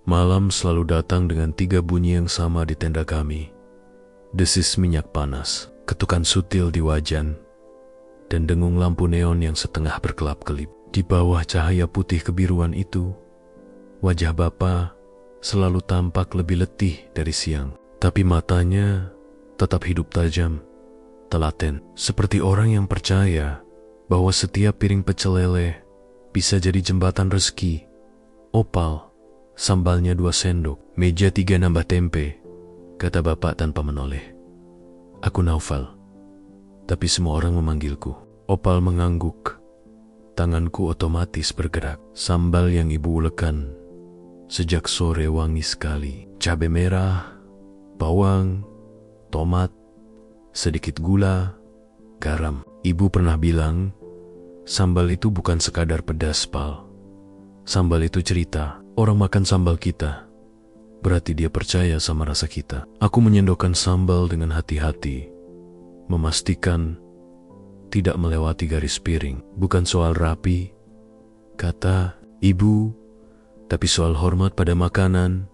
Malam selalu datang dengan 3 bunyi yang sama di tenda kami. Desis minyak panas, ketukan sutil di wajan, dan dengung lampu neon yang setengah berkelap-kelip. Di bawah cahaya putih kebiruan itu, wajah Bapa selalu tampak lebih letih dari siang. Tapi matanya tetap hidup tajam, telaten, seperti orang yang percaya bahwa setiap piring pecel lele bisa jadi jembatan rezeki. Opal, sambalnya 2 sendok, meja 3 nambah tempe, kata Bapak tanpa menoleh. Aku Naufal, tapi semua orang memanggilku. Opal mengangguk. Tanganku otomatis bergerak. Sambal yang ibu ulekan sejak sore wangi sekali. Cabai merah, bawang, tomat, sedikit gula, garam. Ibu pernah bilang, sambal itu bukan sekadar pedas, Pal. Sambal itu cerita. Orang makan sambal kita, berarti dia percaya sama rasa kita. Aku menyendokkan sambal dengan hati-hati, memastikan tidak melewati garis piring. Bukan soal rapi, kata ibu, tapi soal hormat pada makanan.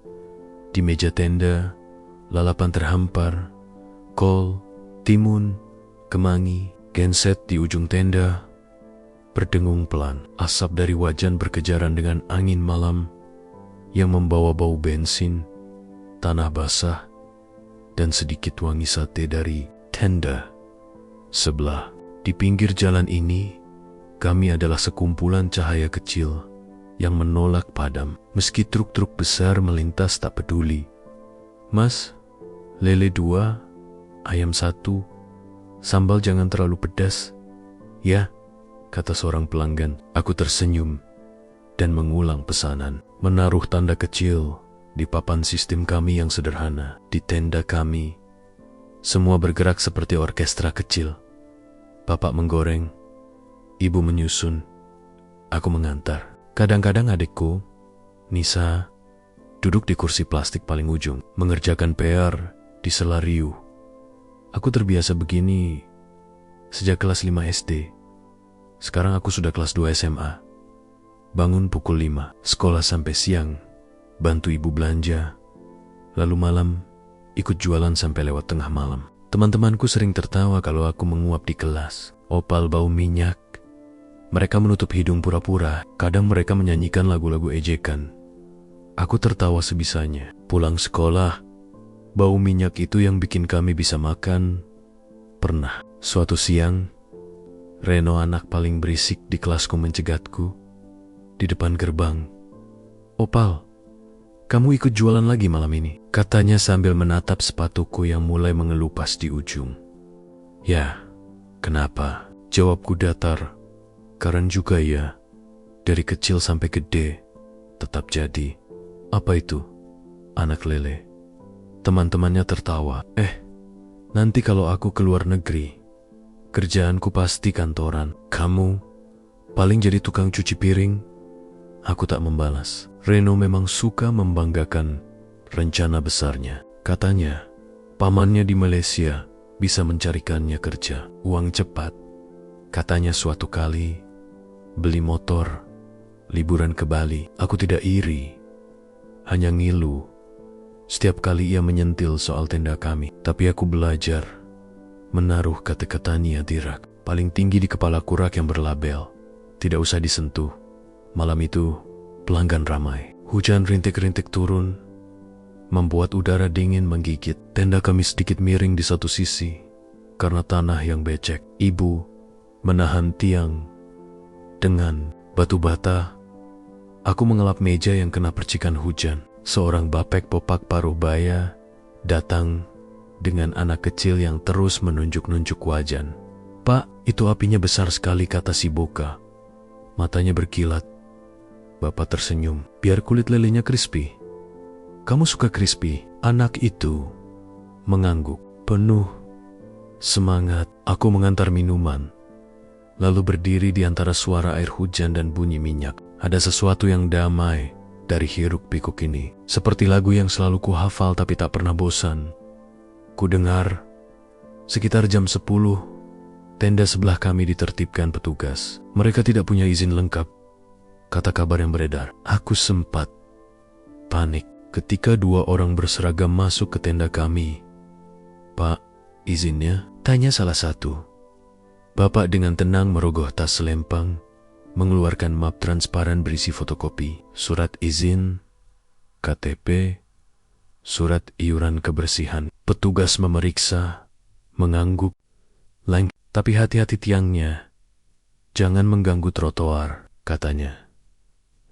Di meja tenda, lalapan terhampar, kol, timun, kemangi, genset di ujung tenda, berdengung pelan. Asap dari wajan berkejaran dengan angin malam yang membawa bau bensin, tanah basah, dan sedikit wangi sate dari tenda sebelah. Di pinggir jalan ini, kami adalah sekumpulan cahaya kecil yang menolak padam. Meski truk-truk besar melintas tak peduli. Mas, lele 2, ayam 1, sambal jangan terlalu pedas. Ya, kata seorang pelanggan. Aku tersenyum dan mengulang pesanan. Menaruh tanda kecil di papan sistem kami yang sederhana. Di tenda kami, semua bergerak seperti orkestra kecil. Bapak menggoreng, ibu menyusun, aku mengantar. Kadang-kadang adikku, Nisa, duduk di kursi plastik paling ujung, mengerjakan PR di sela riuh. Aku terbiasa begini sejak kelas 5 SD. Sekarang aku sudah kelas 2 SMA. Bangun pukul 5, sekolah sampai siang, bantu ibu belanja, lalu malam ikut jualan sampai lewat tengah malam. Teman-temanku sering tertawa kalau aku menguap di kelas. Opal bau minyak. Mereka menutup hidung pura-pura. Kadang mereka menyanyikan lagu-lagu ejekan. Aku tertawa sebisanya. Pulang sekolah, bau minyak itu yang bikin kami bisa makan. Pernah, suatu siang, Reno anak paling berisik di kelasku mencegatku di depan gerbang. Opal, kamu ikut jualan lagi malam ini, katanya sambil menatap sepatuku yang mulai mengelupas di ujung. Ya, kenapa? Jawabku datar. Karena juga ya, dari kecil sampai gede, tetap jadi. Apa itu? Anak lele. Teman-temannya tertawa. Nanti kalau aku keluar negeri, kerjaanku pasti kantoran. Kamu paling jadi tukang cuci piring. Aku tak membalas. Reno memang suka membanggakan rencana besarnya. Katanya, pamannya di Malaysia bisa mencarikannya kerja. Uang cepat. Katanya suatu kali, beli motor, liburan ke Bali. Aku tidak iri, hanya ngilu. Setiap kali ia menyentil soal tenda kami. Tapi aku belajar menaruh kata-kata Nia di rak. Paling tinggi di kepalaku rak yang berlabel tidak usah disentuh. Malam itu, pelanggan ramai. Hujan rintik-rintik turun, membuat udara dingin menggigit. Tenda kami sedikit miring di satu sisi, karena tanah yang becek. Ibu menahan tiang dengan batu bata. Aku mengelap meja yang kena percikan hujan. Seorang bapek popak paruh baya datang dengan anak kecil yang terus menunjuk-nunjuk wajan. Pak, itu apinya besar sekali, kata si Boka. Matanya berkilat. Bapak tersenyum. Biar kulit lelenya crispy. Kamu suka crispy? Anak itu mengangguk. Penuh semangat. Aku mengantar minuman, lalu berdiri di antara suara air hujan dan bunyi minyak. Ada sesuatu yang damai dari hiruk pikuk ini. Seperti lagu yang selalu ku hafal tapi tak pernah bosan. Ku dengar sekitar jam 10, tenda sebelah kami ditertibkan petugas. Mereka tidak punya izin lengkap, kata kabar yang beredar. Aku sempat panik ketika dua orang berseragam masuk ke tenda kami. "Pak, izinnya?" tanya salah satu. Bapak dengan tenang merogoh tas selempang, mengeluarkan map transparan berisi fotokopi, surat izin, KTP, surat iuran kebersihan. Petugas memeriksa, mengangguk, "Tapi hati-hati tiangnya. Jangan mengganggu trotoar," katanya.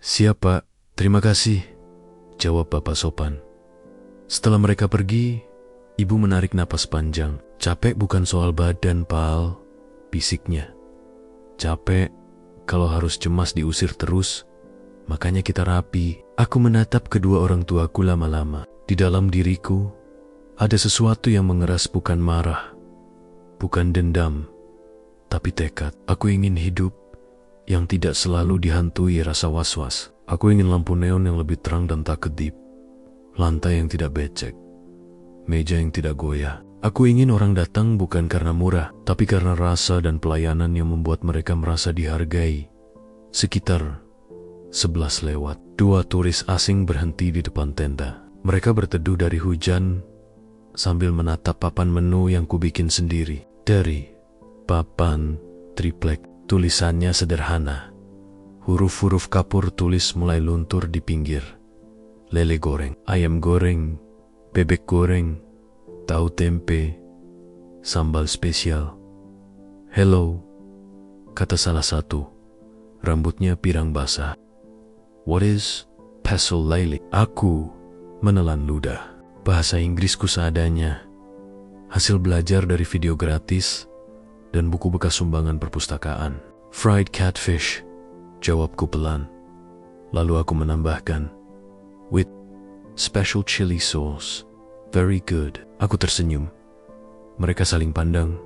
"Siap, Pak. Terima kasih," jawab Bapak sopan. Setelah mereka pergi, Ibu menarik napas panjang. "Capek bukan soal badan, Pal," bisiknya. "Capek kalau harus cemas diusir terus, makanya kita rapi." Aku menatap kedua orang tuaku lama-lama. Di dalam diriku, ada sesuatu yang mengeras, bukan marah, bukan dendam, tapi tekad. Aku ingin hidup yang tidak selalu dihantui rasa was-was. Aku ingin lampu neon yang lebih terang dan tak kedip, lantai yang tidak becek, meja yang tidak goyah. Aku ingin orang datang bukan karena murah, tapi karena rasa dan pelayanan yang membuat mereka merasa dihargai. Sekitar 11 lewat, dua turis asing berhenti di depan tenda. Mereka berteduh dari hujan sambil menatap papan menu yang kubikin sendiri. Dari papan triplek, tulisannya sederhana. Huruf-huruf kapur tulis mulai luntur di pinggir. Lele goreng, ayam goreng, bebek goreng, tahu tempe, sambal spesial. "Hello," kata salah satu, rambutnya pirang basah. "What is pecel lele?" Aku menelan ludah. Bahasa Inggrisku seadanya, hasil belajar dari video gratis dan buku bekas sumbangan perpustakaan. "Fried catfish," jawabku pelan. Lalu aku menambahkan, "with special chili sauce. Very good." Aku tersenyum. Mereka saling pandang,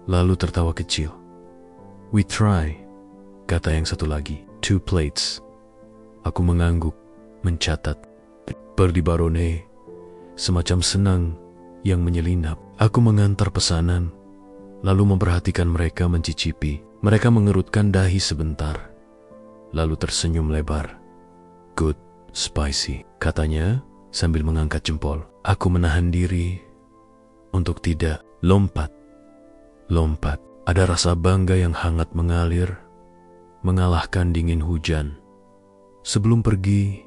lalu tertawa kecil. "We try," kata yang satu lagi. 2 plates. Aku mengangguk, mencatat. Perdi Barone, semacam senang yang menyelinap. Aku mengantar pesanan, lalu memperhatikan mereka mencicipi. Mereka mengerutkan dahi sebentar, lalu tersenyum lebar. "Good, spicy," katanya sambil mengangkat jempol. Aku menahan diri untuk tidak lompat. Ada rasa bangga yang hangat mengalir, mengalahkan dingin hujan. Sebelum pergi,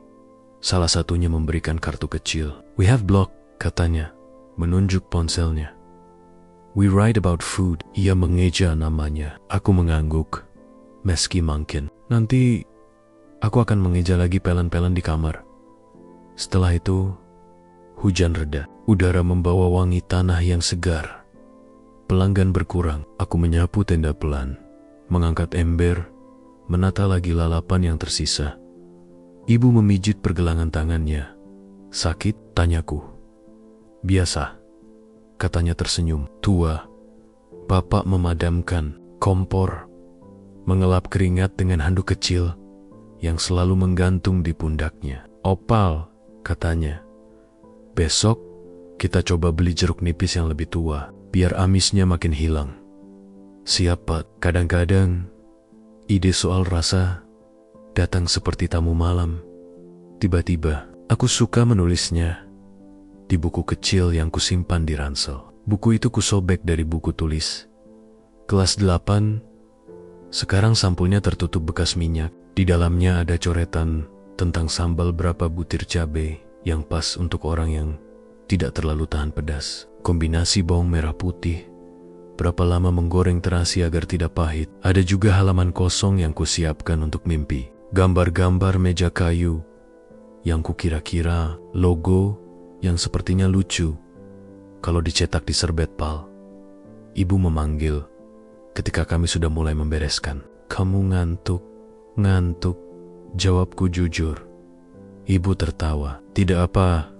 salah satunya memberikan kartu kecil. "We have blog," katanya, menunjuk ponselnya. "We write about food." Ia mengeja namanya. Aku mengangguk, meski mungkin. Nanti aku akan mengeja lagi pelan-pelan di kamar. Setelah itu, hujan reda. Udara membawa wangi tanah yang segar. Pelanggan berkurang. Aku menyapu tenda pelan, mengangkat ember, menata lagi lalapan yang tersisa. Ibu memijit pergelangan tangannya. "Sakit?" tanyaku. "Biasa," katanya tersenyum. Tua. Bapak memadamkan kompor, mengelap keringat dengan handuk kecil yang selalu menggantung di pundaknya. "Opal," katanya. "Besok kita coba beli jeruk nipis yang lebih tua, biar amisnya makin hilang." "Siap, Pak." Kadang-kadang ide soal rasa datang seperti tamu malam. Tiba-tiba, aku suka menulisnya di buku kecil yang kusimpan di ransel. Buku itu kusobek dari buku tulis. Kelas 8, sekarang sampulnya tertutup bekas minyak. Di dalamnya ada coretan tentang sambal berapa butir cabai yang pas untuk orang yang tidak terlalu tahan pedas. Kombinasi bawang merah putih, berapa lama menggoreng terasi agar tidak pahit. Ada juga halaman kosong yang kusiapkan untuk mimpi. Gambar-gambar meja kayu yang kukira-kira, logo yang sepertinya lucu kalau dicetak di serbet pal. Ibu memanggil ketika kami sudah mulai membereskan. "Kamu ngantuk?" "Ngantuk," jawabku jujur. Ibu tertawa. "Tidak apa,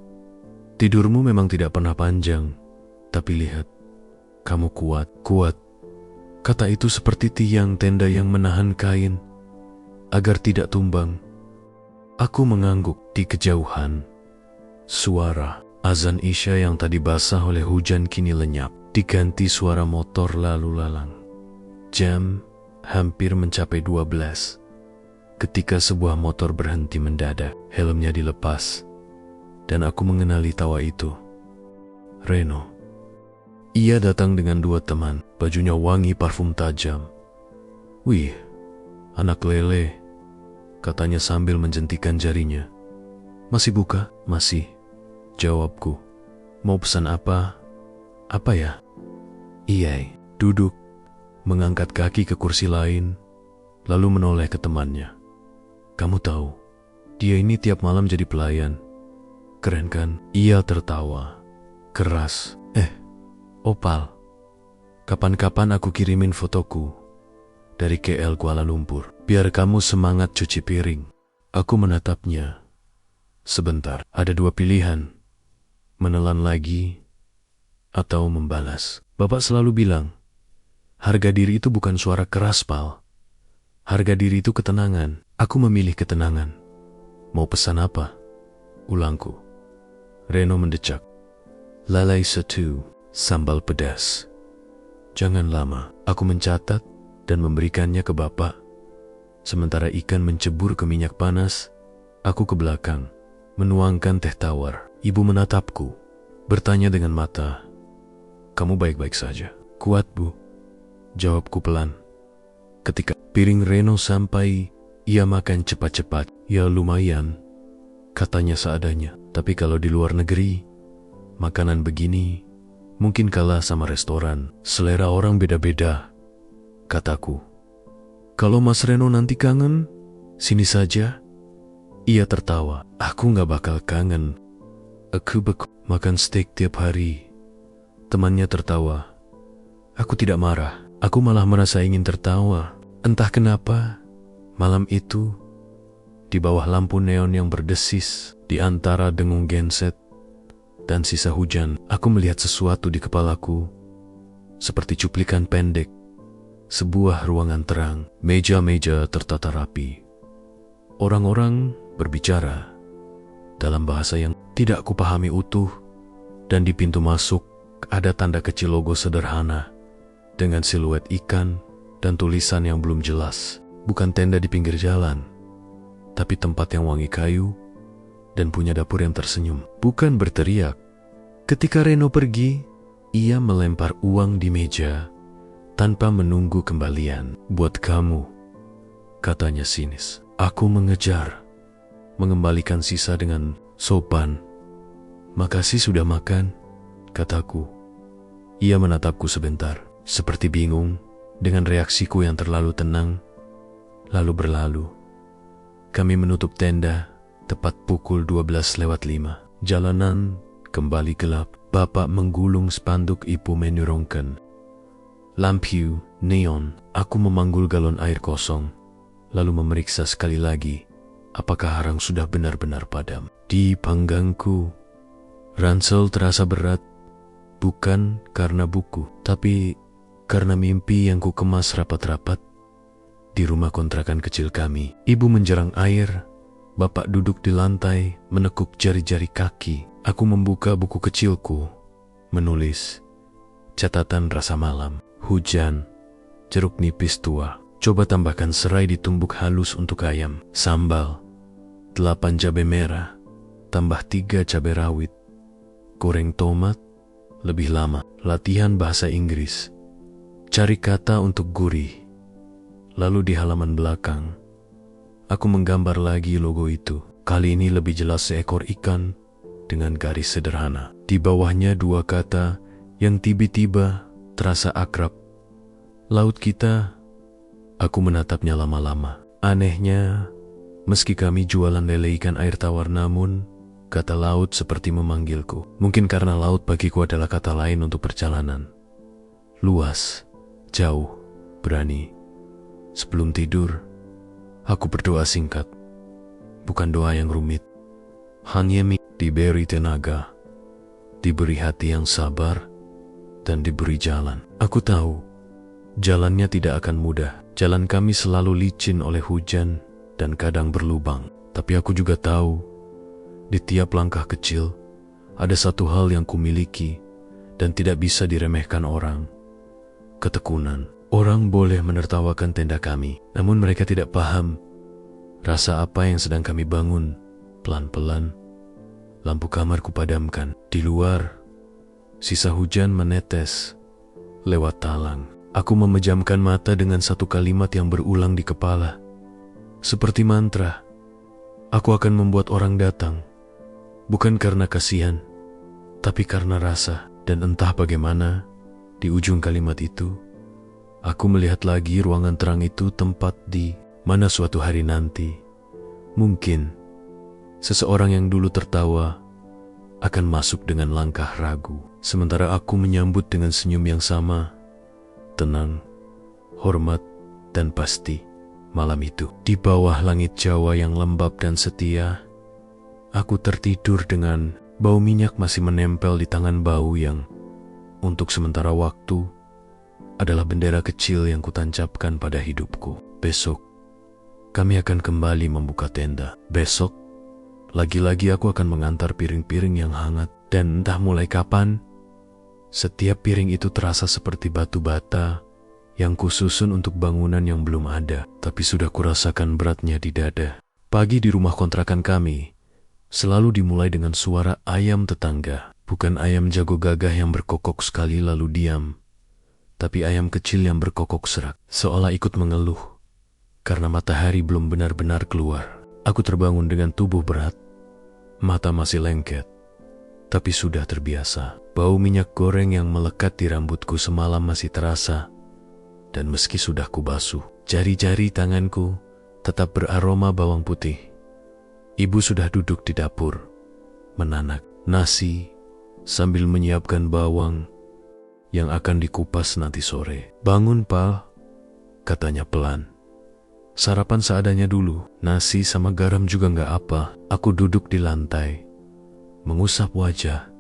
tidurmu memang tidak pernah panjang, tapi lihat, kamu kuat." "Kuat," kata itu seperti tiang tenda yang menahan kain agar tidak tumbang. Aku mengangguk. Di kejauhan, suara azan Isya yang tadi basah oleh hujan kini lenyap, diganti suara motor lalu lalang. Jam hampir mencapai 12. ketika sebuah motor berhenti mendadak. Helmnya dilepas, dan aku mengenali tawa itu. Reno. Ia datang dengan 2 teman, bajunya wangi parfum tajam. "Wih, anak lele," katanya sambil menjentikan jarinya. "Masih buka?" "Masih," jawabku. "Mau pesan apa?" "Apa ya?" "Iya." Duduk, mengangkat kaki ke kursi lain, lalu menoleh ke temannya. "Kamu tahu, dia ini tiap malam jadi pelayan. Keren kan?" Ia tertawa keras. Opal, kapan-kapan aku kirimin fotoku dari KL Kuala Lumpur, biar kamu semangat cuci piring." Aku menatapnya. Sebentar, ada 2 pilihan. Menelan lagi atau membalas. "Bapak selalu bilang, harga diri itu bukan suara keras, Pal. Harga diri itu ketenangan." Aku memilih ketenangan. "Mau pesan apa?" ulangku. Reno mendecak. "Lalai 1, sambal pedas." "Jangan lama." Aku mencatat dan memberikannya ke bapak. Sementara ikan mencebur ke minyak panas, aku ke belakang, menuangkan teh tawar. Ibu menatapku, bertanya dengan mata. "Kamu baik-baik saja?" "Kuat, Bu," jawabku pelan. Ketika piring Reno sampai, ia makan cepat-cepat. "Ya lumayan," katanya seadanya. "Tapi kalau di luar negeri, makanan begini mungkin kalah sama restoran. Selera orang beda-beda," kataku. "Kalau Mas Reno nanti kangen, sini saja." Ia tertawa. "Aku gak bakal kangen. Aku makan steak tiap hari." Temannya tertawa. Aku tidak marah. Aku malah merasa ingin tertawa. Entah kenapa, malam itu, di bawah lampu neon yang berdesis, di antara dengung genset dan sisa hujan, aku melihat sesuatu di kepalaku, seperti cuplikan pendek. Sebuah ruangan terang, meja-meja tertata rapi. Orang-orang berbicara dalam bahasa yang tidak kupahami utuh, dan di pintu masuk ada tanda kecil logo sederhana dengan siluet ikan dan tulisan yang belum jelas. Bukan tenda di pinggir jalan, tapi tempat yang wangi kayu dan punya dapur yang tersenyum. Bukan berteriak. Ketika Reno pergi, ia melempar uang di meja tanpa menunggu kembalian. "Buat kamu," katanya sinis. Aku mengejar, mengembalikan sisa dengan sopan. "Makasih sudah makan," kataku. Ia menatapku sebentar, seperti bingung dengan reaksiku yang terlalu tenang, lalu berlalu. Kami menutup tenda tepat pukul 12:05. Jalanan kembali gelap. Bapak menggulung spanduk, ibu menyorongkan lampu neon. Aku memanggul galon air kosong, lalu memeriksa sekali lagi apakah arang sudah benar-benar padam. Di panggangku, ransel terasa berat, bukan karena buku, tapi karena mimpi yang ku kemas rapat-rapat di rumah kontrakan kecil kami. Ibu menjerang air, bapak duduk di lantai menekuk jari-jari kaki. Aku membuka buku kecilku, menulis catatan rasa malam. Hujan, jeruk nipis tua. Coba tambahkan serai ditumbuk halus untuk ayam. Sambal, 8 cabai merah, tambah 3 cabai rawit. Goreng tomat, lebih lama. Latihan bahasa Inggris. Cari kata untuk gurih. Lalu di halaman belakang, aku menggambar lagi logo itu. Kali ini lebih jelas seekor ikan dengan garis sederhana. Di bawahnya 2 kata yang tiba-tiba terasa akrab. Laut kita. Aku menatapnya lama-lama. Anehnya, meski kami jualan lele ikan air tawar, namun kata laut seperti memanggilku. Mungkin karena laut bagiku adalah kata lain untuk perjalanan. Luas, jauh, berani. Sebelum tidur, aku berdoa singkat. Bukan doa yang rumit. Hanya diberi tenaga, diberi hati yang sabar, dan diberi jalan. Aku tahu, jalannya tidak akan mudah. Jalan kami selalu licin oleh hujan dan kadang berlubang. Tapi aku juga tahu, di tiap langkah kecil, ada satu hal yang kumiliki dan tidak bisa diremehkan orang. Ketekunan. Orang boleh menertawakan tenda kami, namun mereka tidak paham Rasa apa yang sedang kami bangun? Pelan-pelan, lampu kamar kupadamkan. Di luar, sisa hujan menetes lewat talang. Aku memejamkan mata dengan satu kalimat yang berulang di kepala. Seperti mantra, aku akan membuat orang datang. Bukan karena kasihan, tapi karena rasa. Dan entah bagaimana, di ujung kalimat itu, aku melihat lagi ruangan terang itu, tempat di mana suatu hari nanti, mungkin seseorang yang dulu tertawa akan masuk dengan langkah ragu. Sementara aku menyambut dengan senyum yang sama, tenang, hormat, dan pasti. Malam itu, di bawah langit Jawa yang lembab dan setia, aku tertidur dengan bau minyak masih menempel di tangan bau yang, untuk sementara waktu, adalah bendera kecil yang kutancapkan pada hidupku. Besok, kami akan kembali membuka tenda. Besok, lagi-lagi aku akan mengantar piring-piring yang hangat. Dan entah mulai kapan, setiap piring itu terasa seperti batu bata yang kususun untuk bangunan yang belum ada, tapi sudah kurasakan beratnya di dada. Pagi di rumah kontrakan kami selalu dimulai dengan suara ayam tetangga. Bukan ayam jago gagah yang berkokok sekali lalu diam, tapi ayam kecil yang berkokok serak, seolah ikut mengeluh karena matahari belum benar-benar keluar. Aku terbangun dengan tubuh berat, mata masih lengket, tapi sudah terbiasa. Bau minyak goreng yang melekat di rambutku semalam masih terasa, dan meski sudah kubasuh, jari-jari tanganku tetap beraroma bawang putih. Ibu sudah duduk di dapur, menanak nasi sambil menyiapkan bawang yang akan dikupas nanti sore. "Bangun, Pal," katanya pelan. "Sarapan seadanya dulu, nasi sama garam juga nggak apa." Aku duduk di lantai, mengusap wajah,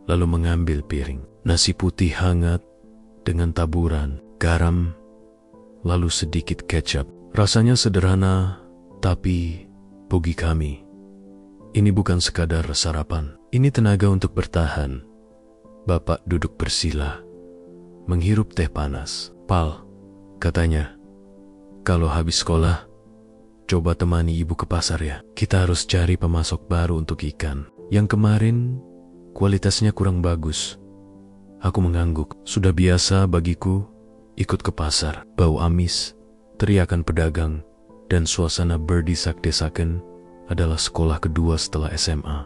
lalu mengambil piring. Nasi putih hangat dengan taburan garam, lalu sedikit kecap. Rasanya sederhana, tapi bagi kami, ini bukan sekadar sarapan. Ini tenaga untuk bertahan. Bapak duduk bersila, menghirup teh panas. "Pal," katanya, "kalau habis sekolah, coba temani ibu ke pasar ya. Kita harus cari pemasok baru untuk ikan. Yang kemarin kualitasnya kurang bagus." Aku mengangguk. Sudah biasa bagiku ikut ke pasar. Bau amis, teriakan pedagang, dan suasana berdesak-desakan adalah sekolah kedua setelah SMA.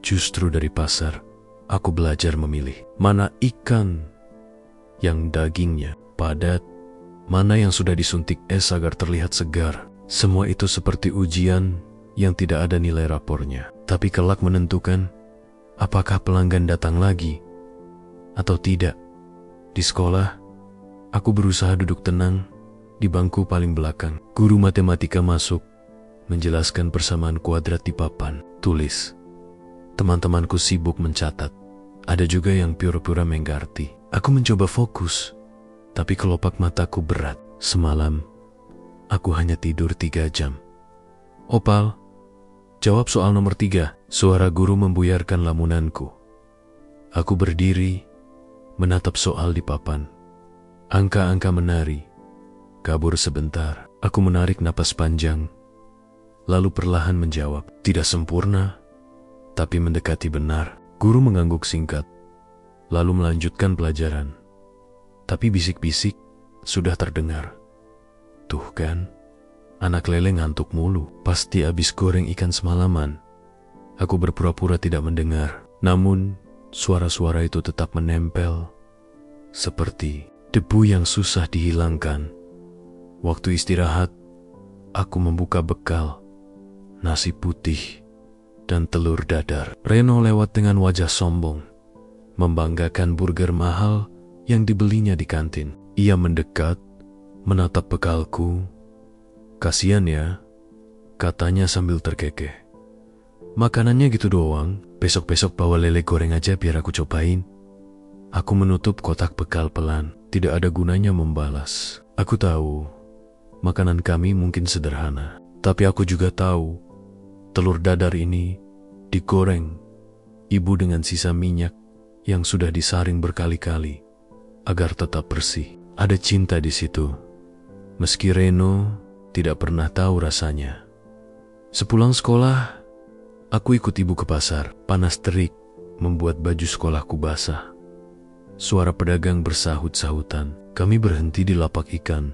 Justru dari pasar, aku belajar memilih mana ikan yang dagingnya padat, mana yang sudah disuntik es agar terlihat segar. Semua itu seperti ujian yang tidak ada nilai rapornya, tapi kelak menentukan apakah pelanggan datang lagi atau tidak. Di sekolah, aku berusaha duduk tenang di bangku paling belakang. Guru matematika masuk, menjelaskan persamaan kuadrat di papan tulis. Teman-temanku sibuk mencatat. Ada juga yang pura-pura mengerti. Aku mencoba fokus, tapi kelopak mataku berat. Semalam, aku hanya tidur 3 jam. "Opal, jawab soal nomor 3. Suara guru membuyarkan lamunanku. Aku berdiri, menatap soal di papan. Angka-angka menari. Kabur sebentar, aku menarik napas panjang, lalu perlahan menjawab. Tidak sempurna, tapi mendekati benar. Guru mengangguk singkat, lalu melanjutkan pelajaran. Tapi bisik-bisik sudah terdengar. "Tuh kan, anak lele ngantuk mulu, pasti habis goreng ikan semalaman." Aku berpura-pura tidak mendengar, namun suara-suara itu tetap menempel, seperti debu yang susah dihilangkan. Waktu istirahat, aku membuka bekal, nasi putih, dan telur dadar. Reno lewat dengan wajah sombong, membanggakan burger mahal yang dibelinya di kantin. Ia mendekat, menatap bekalku. "Kasian ya," katanya sambil terkekeh. "Makanannya gitu doang, besok-besok bawa lele goreng aja biar aku cobain." Aku menutup kotak bekal pelan, tidak ada gunanya membalas. Aku tahu, makanan kami mungkin sederhana, tapi aku juga tahu, telur dadar ini digoreng ibu dengan sisa minyak yang sudah disaring berkali-kali agar tetap bersih. Ada cinta di situ, meski Reno tidak pernah tahu rasanya. Sepulang sekolah, aku ikut ibu ke pasar. Panas terik membuat baju sekolahku basah. Suara pedagang bersahut-sahutan. Kami berhenti di lapak ikan.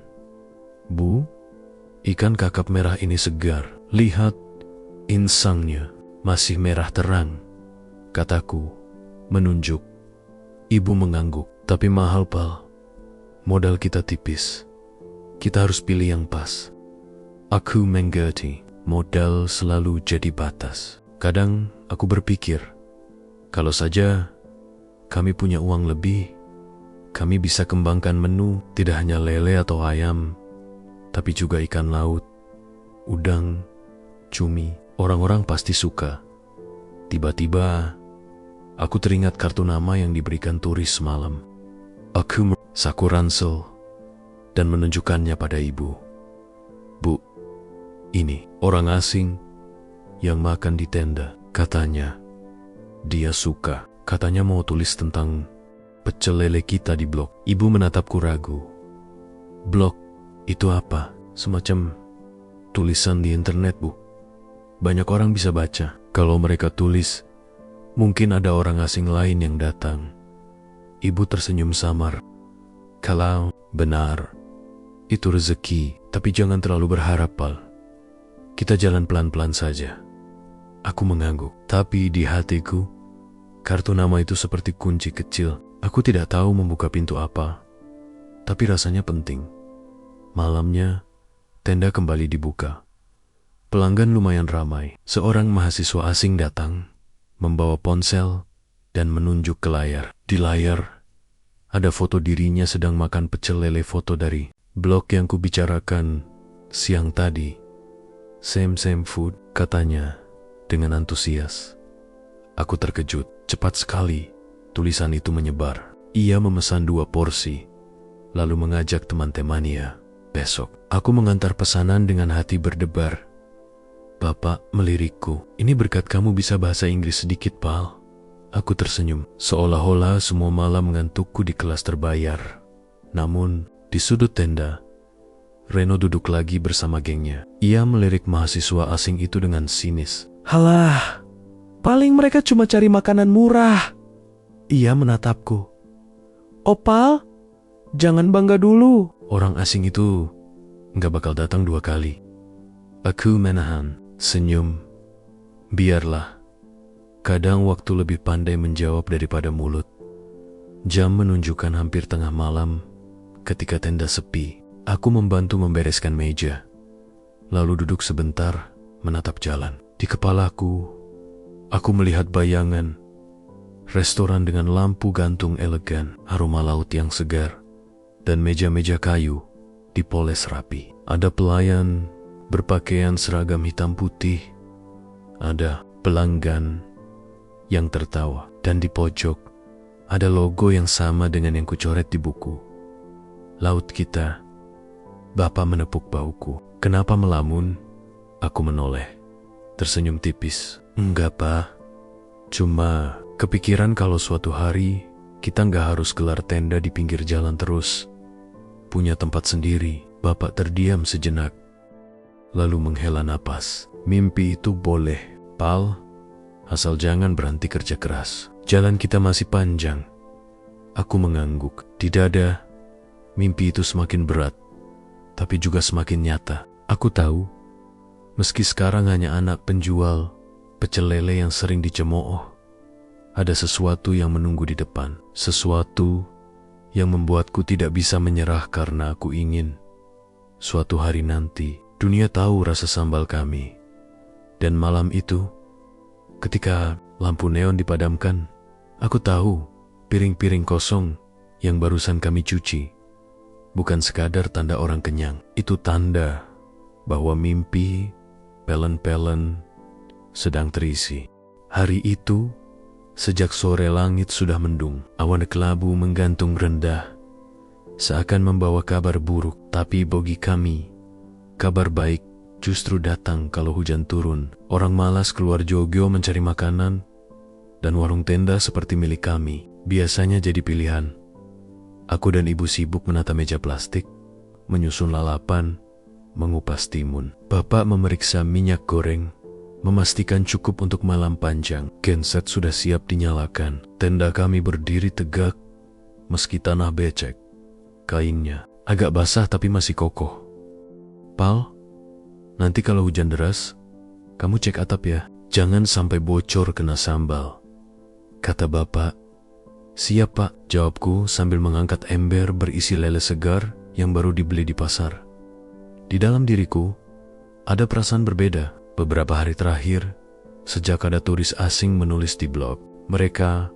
Bu, ikan kakap merah ini segar. Lihat, insangnya masih merah terang, kataku, menunjuk. Ibu mengangguk. Tapi mahal, Pal. Modal kita tipis. Kita harus pilih yang pas. Aku mengerti. Modal selalu jadi batas. Kadang aku berpikir, kalau saja kami punya uang lebih, kami bisa kembangkan menu tidak hanya lele atau ayam, tapi juga ikan laut, udang, cumi. Orang-orang pasti suka. Tiba-tiba, aku teringat kartu nama yang diberikan turis semalam. Saku ransel dan menunjukkannya pada ibu. Bu, ini orang asing yang makan di tenda. Katanya, dia suka. Katanya mau tulis tentang pecel lele kita di blog. Ibu menatapku ragu. Blog itu apa? Semacam tulisan di internet, Bu. Banyak orang bisa baca. Kalau mereka tulis, mungkin ada orang asing lain yang datang. Ibu tersenyum samar. Kalau benar, itu rezeki. Tapi jangan terlalu berharap, Pal. Kita jalan pelan-pelan saja. Aku mengangguk. Tapi di hatiku, kartu nama itu seperti kunci kecil. Aku tidak tahu membuka pintu apa, tapi rasanya penting. Malamnya, tenda kembali dibuka. Pelanggan lumayan ramai. Seorang mahasiswa asing datang, membawa ponsel, dan menunjuk ke layar. Di layar, ada foto dirinya sedang makan pecel lele foto dari blog yang kubicarakan siang tadi. Same food, katanya dengan antusias. Aku terkejut. Cepat sekali tulisan itu menyebar. Ia memesan 2 porsi, lalu mengajak teman-temannya. Besok, aku mengantar pesanan dengan hati berdebar. Bapak melirikku. Ini berkat kamu bisa bahasa Inggris sedikit, Pal. Aku tersenyum. Seolah-olah semua malam mengantukku di kelas terbayar. Namun, di sudut tenda, Reno duduk lagi bersama gengnya. Ia melirik mahasiswa asing itu dengan sinis. Halah, paling mereka cuma cari makanan murah. Ia menatapku. Opal, jangan bangga dulu. Orang asing itu nggak bakal datang 2 kali. Aku menahan senyum. Biarlah. Kadang waktu lebih pandai menjawab daripada mulut. Jam menunjukkan hampir tengah malam. Ketika tenda sepi, aku membantu membereskan meja. Lalu duduk sebentar, menatap jalan. Di kepalaku, aku melihat bayangan. Restoran dengan lampu gantung elegan, aroma laut yang segar, dan meja-meja kayu dipoles rapi. Ada pelayan berpakaian seragam hitam putih. Ada pelanggan yang tertawa. Dan di pojok, ada logo yang sama dengan yang kucoret di buku. Laut kita. Bapak menepuk bauku. Kenapa melamun? Aku menoleh. Tersenyum tipis. Enggak, Pak. Cuma kepikiran kalau suatu hari kita nggak harus gelar tenda di pinggir jalan terus. Punya tempat sendiri. Bapak terdiam sejenak, lalu menghela napas. Mimpi itu boleh, Pal, asal jangan berhenti kerja keras. Jalan kita masih panjang. Aku mengangguk. Di dada, mimpi itu semakin berat, tapi juga semakin nyata. Aku tahu, meski sekarang hanya anak penjual pecel lele yang sering dicemooh, ada sesuatu yang menunggu di depan. Sesuatu yang membuatku tidak bisa menyerah karena aku ingin suatu hari nanti dunia tahu rasa sambal kami. Dan malam itu, ketika lampu neon dipadamkan, aku tahu piring-piring kosong yang barusan kami cuci bukan sekadar tanda orang kenyang. Itu tanda bahwa mimpi pelen-pelen sedang terisi. Hari itu, sejak sore langit sudah mendung, awan kelabu menggantung rendah, seakan membawa kabar buruk. Tapi bagi kami, kabar baik justru datang kalau hujan turun. Orang malas keluar jogyo mencari makanan, dan warung tenda seperti milik kami biasanya jadi pilihan. Aku dan ibu sibuk menata meja plastik, menyusun lalapan, mengupas timun. Bapak memeriksa minyak goreng, memastikan cukup untuk malam panjang. Genset sudah siap dinyalakan. Tenda kami berdiri tegak, meski tanah becek. Kainnya agak basah tapi masih kokoh. Pal, nanti kalau hujan deras, kamu cek atap ya. Jangan sampai bocor kena sambal, kata bapak. Siap pak, jawabku sambil mengangkat ember berisi lele segar yang baru dibeli di pasar. Di dalam diriku, ada perasaan berbeda. Beberapa hari terakhir, sejak ada turis asing menulis di blog, mereka,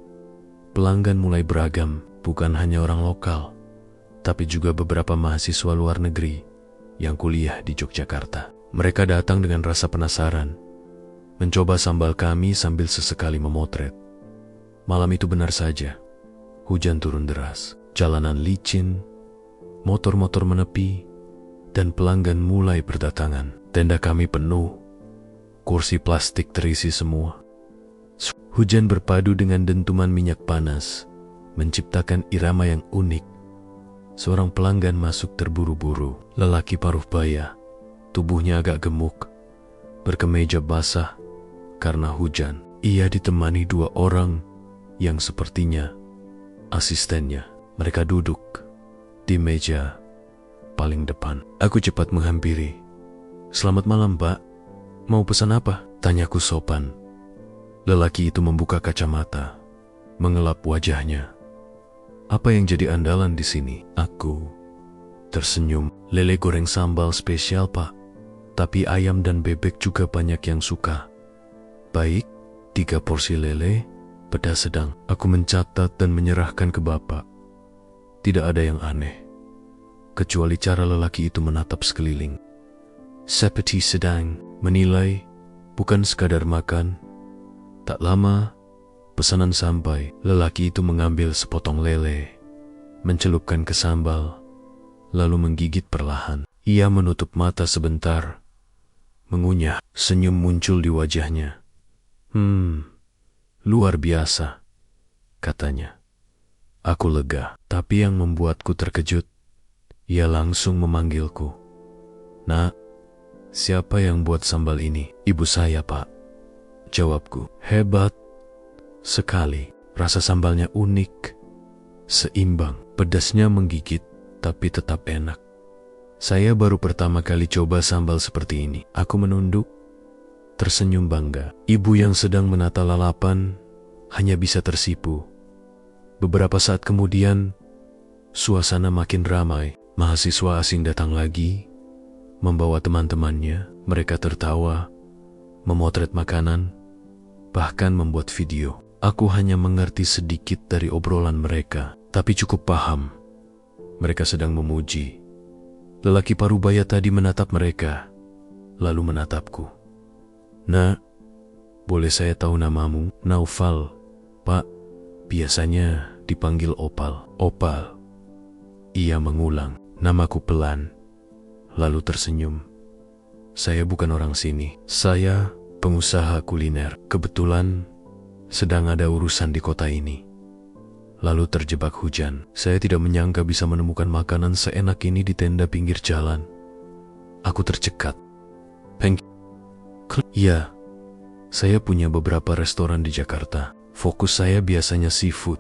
pelanggan mulai beragam, bukan hanya orang lokal, tapi juga beberapa mahasiswa luar negeri yang kuliah di Yogyakarta. Mereka datang dengan rasa penasaran, mencoba sambal kami sambil sesekali memotret. Malam itu benar saja, hujan turun deras, jalanan licin, motor-motor menepi, dan pelanggan mulai berdatangan. Tenda kami penuh, kursi plastik terisi semua. Hujan berpadu dengan dentuman minyak panas, menciptakan irama yang unik. Seorang pelanggan masuk terburu-buru, lelaki paruh baya, tubuhnya agak gemuk, berkemeja basah karena hujan. Ia ditemani dua orang yang sepertinya asistennya. Mereka duduk di meja paling depan. Aku cepat menghampiri. Selamat malam, Pak. Mau pesan apa? Tanyaku sopan. Lelaki itu membuka kacamata, mengelap wajahnya. Apa yang jadi andalan di sini? Aku tersenyum. Lele goreng sambal spesial, Pak. Tapi ayam dan bebek juga banyak yang suka. Baik, 3 porsi lele, pedas sedang. Aku mencatat dan menyerahkan ke bapak. Tidak ada yang aneh, kecuali cara lelaki itu menatap sekeliling. Seperti sedang menilai, bukan sekadar makan. Tak lama, pesanan sampai. Lelaki itu mengambil sepotong lele, mencelupkan ke sambal, lalu menggigit perlahan. Ia menutup mata sebentar, mengunyah. Senyum muncul di wajahnya. Luar biasa, katanya. Aku lega, tapi yang membuatku terkejut, ia langsung memanggilku. Nak, siapa yang buat sambal ini? Ibu saya, Pak, jawabku. Hebat sekali. Rasa sambalnya unik, seimbang. Pedasnya menggigit, tapi tetap enak. Saya baru pertama kali coba sambal seperti ini. Aku menunduk, tersenyum bangga. Ibu yang sedang menata lalapan hanya bisa tersipu. Beberapa saat kemudian, suasana makin ramai. Mahasiswa asing datang lagi, membawa teman-temannya. Mereka tertawa, memotret makanan, bahkan membuat video. Aku hanya mengerti sedikit dari obrolan mereka, tapi cukup paham. Mereka sedang memuji. Lelaki parubaya tadi menatap mereka, lalu menatapku. Nak, boleh saya tahu namamu? Naufal, Pak. Biasanya dipanggil Opal. Opal. Ia mengulang namaku pelan, lalu tersenyum. Saya bukan orang sini. Saya pengusaha kuliner. Kebetulan sedang ada urusan di kota ini. Lalu terjebak hujan. Saya tidak menyangka bisa menemukan makanan seenak ini di tenda pinggir jalan. Aku tercekat. Iya, saya punya beberapa restoran di Jakarta. Fokus saya biasanya seafood,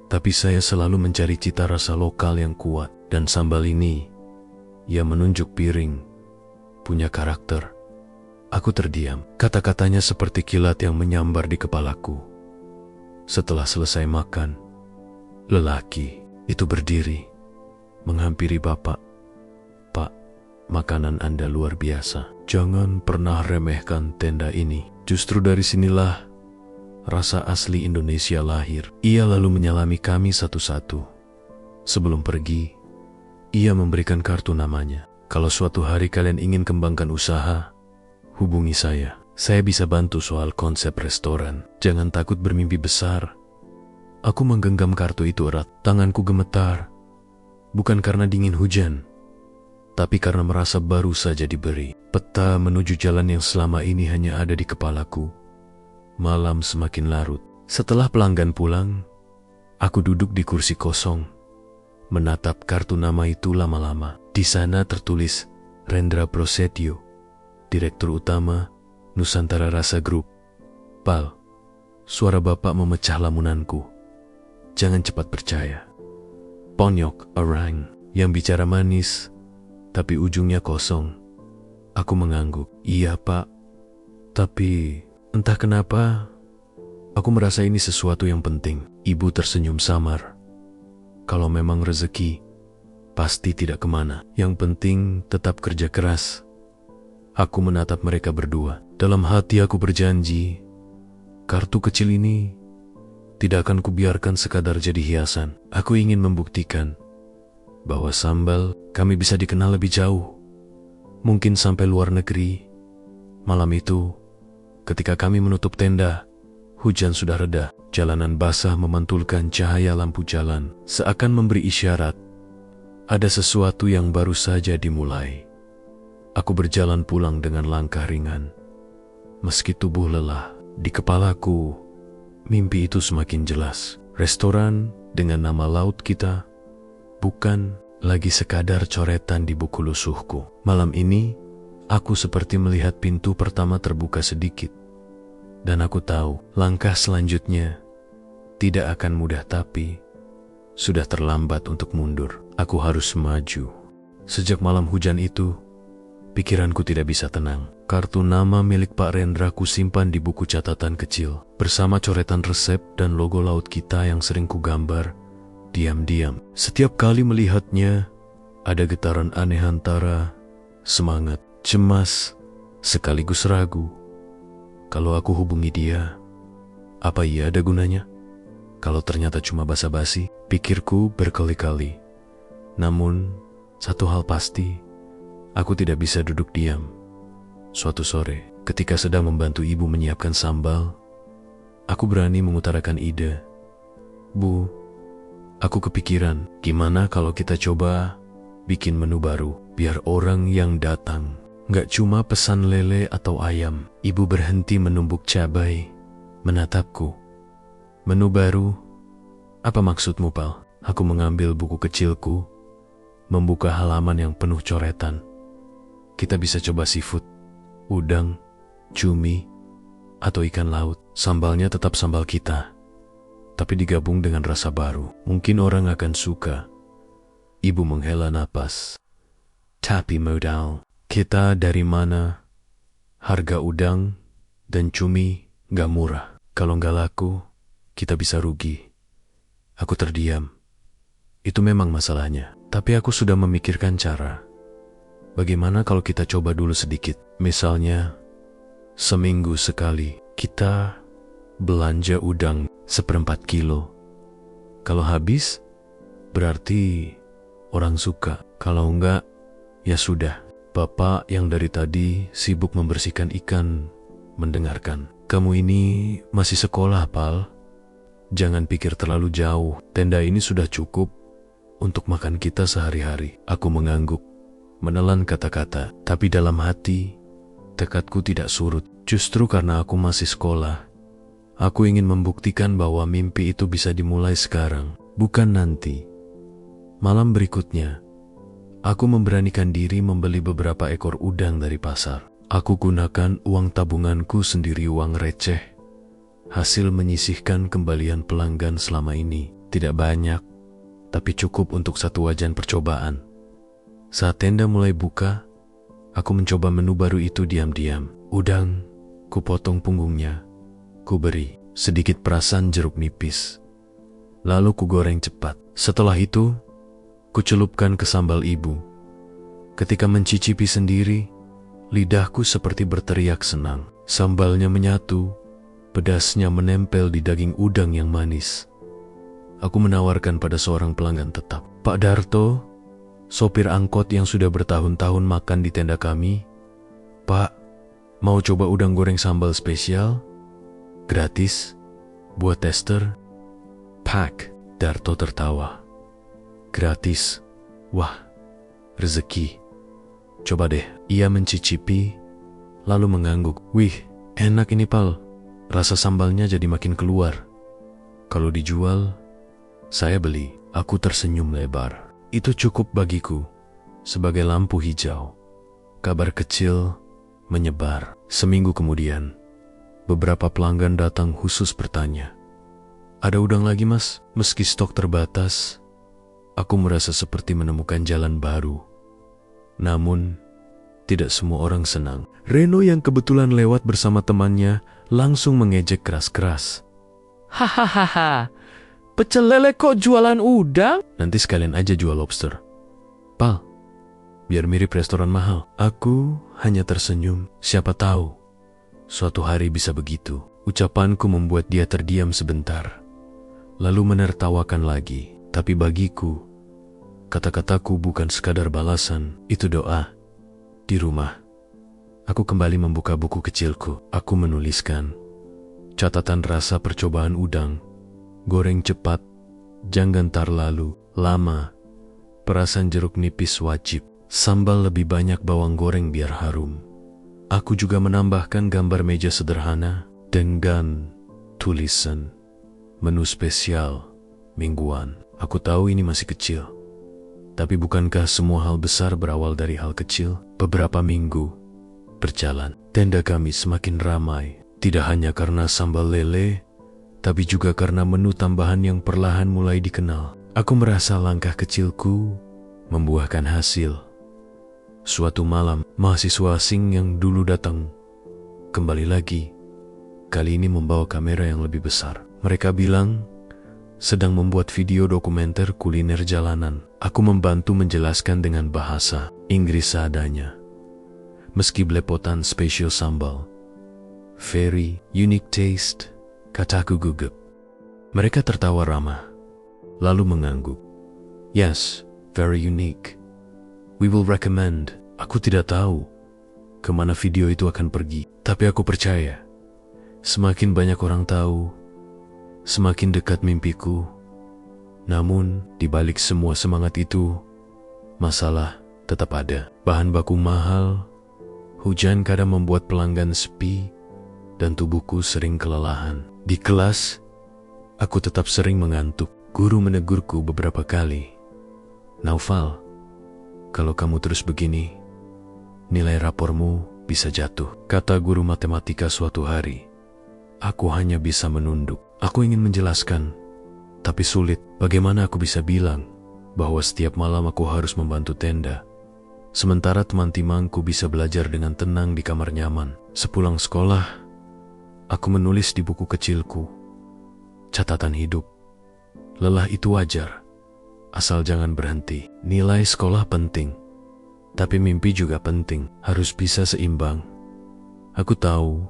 tapi saya selalu mencari cita rasa lokal yang kuat. Dan sambal ini, ia menunjuk piring, punya karakter. Aku terdiam. Kata-katanya seperti kilat yang menyambar di kepalaku. Setelah selesai makan, lelaki itu berdiri, menghampiri bapak. Pak, makanan Anda luar biasa. Jangan pernah remehkan tenda ini. Justru dari sinilah rasa asli Indonesia lahir. Ia lalu menyalami kami satu-satu. Sebelum pergi, ia memberikan kartu namanya. Kalau suatu hari kalian ingin kembangkan usaha, hubungi saya. Saya bisa bantu soal konsep restoran. Jangan takut bermimpi besar. Aku menggenggam kartu itu erat. Tanganku gemetar. Bukan karena dingin hujan, tapi karena merasa baru saja diberi. Peta menuju jalan yang selama ini hanya ada di kepalaku. Malam semakin larut. Setelah pelanggan pulang, aku duduk di kursi kosong, menatap kartu nama itu lama-lama. Di sana tertulis Rendra Prosetyo, Direktur Utama Nusantara Rasa Group. Pal, suara bapak memecah lamunanku. Jangan cepat percaya. Ponyok orang yang bicara manis, tapi ujungnya kosong. Aku mengangguk. Iya pak, tapi entah kenapa, aku merasa ini sesuatu yang penting. Ibu tersenyum samar. Kalau memang rezeki, pasti tidak kemana. Yang penting tetap kerja keras. Aku menatap mereka berdua. Dalam hati aku berjanji, kartu kecil ini tidak akan kubiarkan sekadar jadi hiasan. Aku ingin membuktikan bahwa sambal kami bisa dikenal lebih jauh. Mungkin sampai luar negeri. Malam itu, ketika kami menutup tenda, hujan sudah reda. Jalanan basah memantulkan cahaya lampu jalan, seakan memberi isyarat ada sesuatu yang baru saja dimulai. Aku berjalan pulang dengan langkah ringan. Meski tubuh lelah, di kepalaku, mimpi itu semakin jelas. Restoran dengan nama laut kita bukan lagi sekadar coretan di buku lusuhku. Malam ini, aku seperti melihat pintu pertama terbuka sedikit. Dan aku tahu, langkah selanjutnya tidak akan mudah, tapi sudah terlambat untuk mundur. Aku harus maju. Sejak malam hujan itu, pikiranku tidak bisa tenang. Kartu nama milik Pak Rendra ku simpan di buku catatan kecil, bersama coretan resep dan logo laut kita yang sering ku gambar diam-diam. Setiap kali melihatnya, ada getaran aneh antara semangat, cemas, sekaligus ragu. Kalau aku hubungi dia, apa iya ada gunanya? Kalau ternyata cuma basa-basi, pikirku berkali-kali. Namun, satu hal pasti, aku tidak bisa duduk diam. Suatu sore, ketika sedang membantu ibu menyiapkan sambal, aku berani mengutarakan ide. Bu, aku kepikiran, gimana kalau kita coba bikin menu baru, biar orang yang datang nggak cuma pesan lele atau ayam. Ibu berhenti menumbuk cabai, menatapku. Menu baru? Apa maksudmu, Pal? Aku mengambil buku kecilku, membuka halaman yang penuh coretan. Kita bisa coba seafood, udang, cumi, atau ikan laut. Sambalnya tetap sambal kita, tapi digabung dengan rasa baru. Mungkin orang akan suka. Ibu menghela napas. Tapi modal kita dari mana? Harga udang dan cumi gak murah. Kalau gak laku, kita bisa rugi. Aku terdiam. Itu memang masalahnya. Tapi aku sudah memikirkan cara. Bagaimana kalau kita coba dulu sedikit? Misalnya, seminggu sekali kita belanja udang 1/4 kilo. Kalau habis, berarti orang suka. Kalau enggak, ya sudah. Bapak yang dari tadi sibuk membersihkan ikan mendengarkan. Kamu ini masih sekolah, Pal. Jangan pikir terlalu jauh. Tenda ini sudah cukup untuk makan kita sehari-hari. Aku mengangguk, menelan kata-kata. Tapi dalam hati, tekadku tidak surut. Justru karena aku masih sekolah, aku ingin membuktikan bahwa mimpi itu bisa dimulai sekarang, bukan nanti. Malam berikutnya, aku memberanikan diri membeli beberapa ekor udang dari pasar. Aku gunakan uang tabunganku sendiri, uang receh, hasil menyisihkan kembalian pelanggan selama ini. Tidak banyak, tapi cukup untuk satu wajan percobaan. Saat tenda mulai buka, aku mencoba menu baru itu diam-diam. Udang, ku potong punggungnya, ku beri sedikit perasan jeruk nipis. Lalu ku goreng cepat. Setelah itu, kucelupkan ke sambal ibu. Ketika mencicipi sendiri, lidahku seperti berteriak senang. Sambalnya menyatu, pedasnya menempel di daging udang yang manis. Aku menawarkan pada seorang pelanggan tetap. Pak Darto, sopir angkot yang sudah bertahun-tahun makan di tenda kami. Pak, mau coba udang goreng sambal spesial? Gratis, buat tester. Pak, Darto tertawa. Gratis. Wah, rezeki. Coba deh. Ia mencicipi, lalu mengangguk. Wih, enak ini, Pal. Rasa sambalnya jadi makin keluar. Kalau dijual, saya beli. Aku tersenyum lebar. Itu cukup bagiku, sebagai lampu hijau. Kabar kecil menyebar. Seminggu kemudian, beberapa pelanggan datang khusus bertanya, "Ada udang lagi, Mas?" Meski stok terbatas, aku merasa seperti menemukan jalan baru. Namun, tidak semua orang senang. Reno yang kebetulan lewat bersama temannya langsung mengejek keras-keras. "Hahaha, pecel lele kok jualan udang? Nanti sekalian aja jual lobster." "Pal, biar mirip restoran mahal." Aku hanya tersenyum. Siapa tahu, suatu hari bisa begitu. Ucapanku membuat dia terdiam sebentar, lalu menertawakan lagi. Tapi bagiku, kata-kataku bukan sekadar balasan, itu doa. Di rumah, aku kembali membuka buku kecilku. Aku menuliskan catatan rasa percobaan udang, goreng cepat, jangan terlalu lama, perasan jeruk nipis wajib, sambal lebih banyak bawang goreng biar harum. Aku juga menambahkan gambar meja sederhana dengan tulisan menu spesial mingguan. Aku tahu ini masih kecil, tapi bukankah semua hal besar berawal dari hal kecil? Beberapa minggu berjalan, tenda kami semakin ramai. Tidak hanya karena sambal lele, tapi juga karena menu tambahan yang perlahan mulai dikenal. Aku merasa langkah kecilku membuahkan hasil. Suatu malam, mahasiswa asing yang dulu datang kembali lagi. Kali ini membawa kamera yang lebih besar. Mereka bilang sedang membuat video dokumenter kuliner jalanan. Aku membantu menjelaskan dengan bahasa Inggris seadanya. Meski belepotan spesial sambal, very unique taste, kataku gugup. Mereka tertawa ramah, lalu mengangguk. Yes, very unique. We will recommend. Aku tidak tahu kemana video itu akan pergi, tapi aku percaya semakin banyak orang tahu, semakin dekat mimpiku. Namun, di balik semua semangat itu, masalah tetap ada. Bahan baku mahal, hujan kadang membuat pelanggan sepi, dan tubuhku sering kelelahan. Di kelas, aku tetap sering mengantuk. Guru menegurku beberapa kali. "Naufal, kalau kamu terus begini, nilai rapormu bisa jatuh," kata guru matematika suatu hari. Aku hanya bisa menunduk. Aku ingin menjelaskan, tapi sulit. Bagaimana aku bisa bilang bahwa setiap malam aku harus membantu tenda, sementara teman-temanku bisa belajar dengan tenang di kamar nyaman. Sepulang sekolah, aku menulis di buku kecilku catatan hidup. Lelah itu wajar, asal jangan berhenti. Nilai sekolah penting, tapi mimpi juga penting, harus bisa seimbang. Aku tahu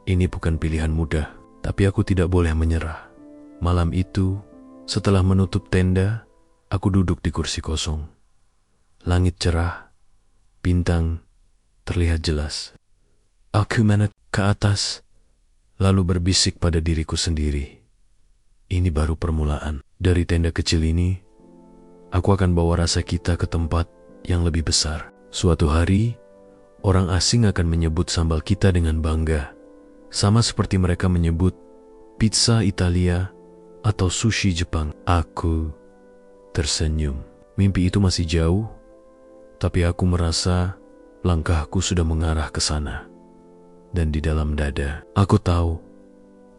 ini bukan pilihan mudah, tapi aku tidak boleh menyerah. Malam itu, setelah menutup tenda, aku duduk di kursi kosong. Langit cerah, bintang terlihat jelas. Aku menatap ke atas, lalu berbisik pada diriku sendiri. Ini baru permulaan. Dari tenda kecil ini, aku akan bawa rasa kita ke tempat yang lebih besar. Suatu hari, orang asing akan menyebut sambal kita dengan bangga, sama seperti mereka menyebut pizza Italia atau sushi Jepang. Aku tersenyum. Mimpi itu masih jauh, tapi aku merasa langkahku sudah mengarah ke sana. Dan di dalam dada, aku tahu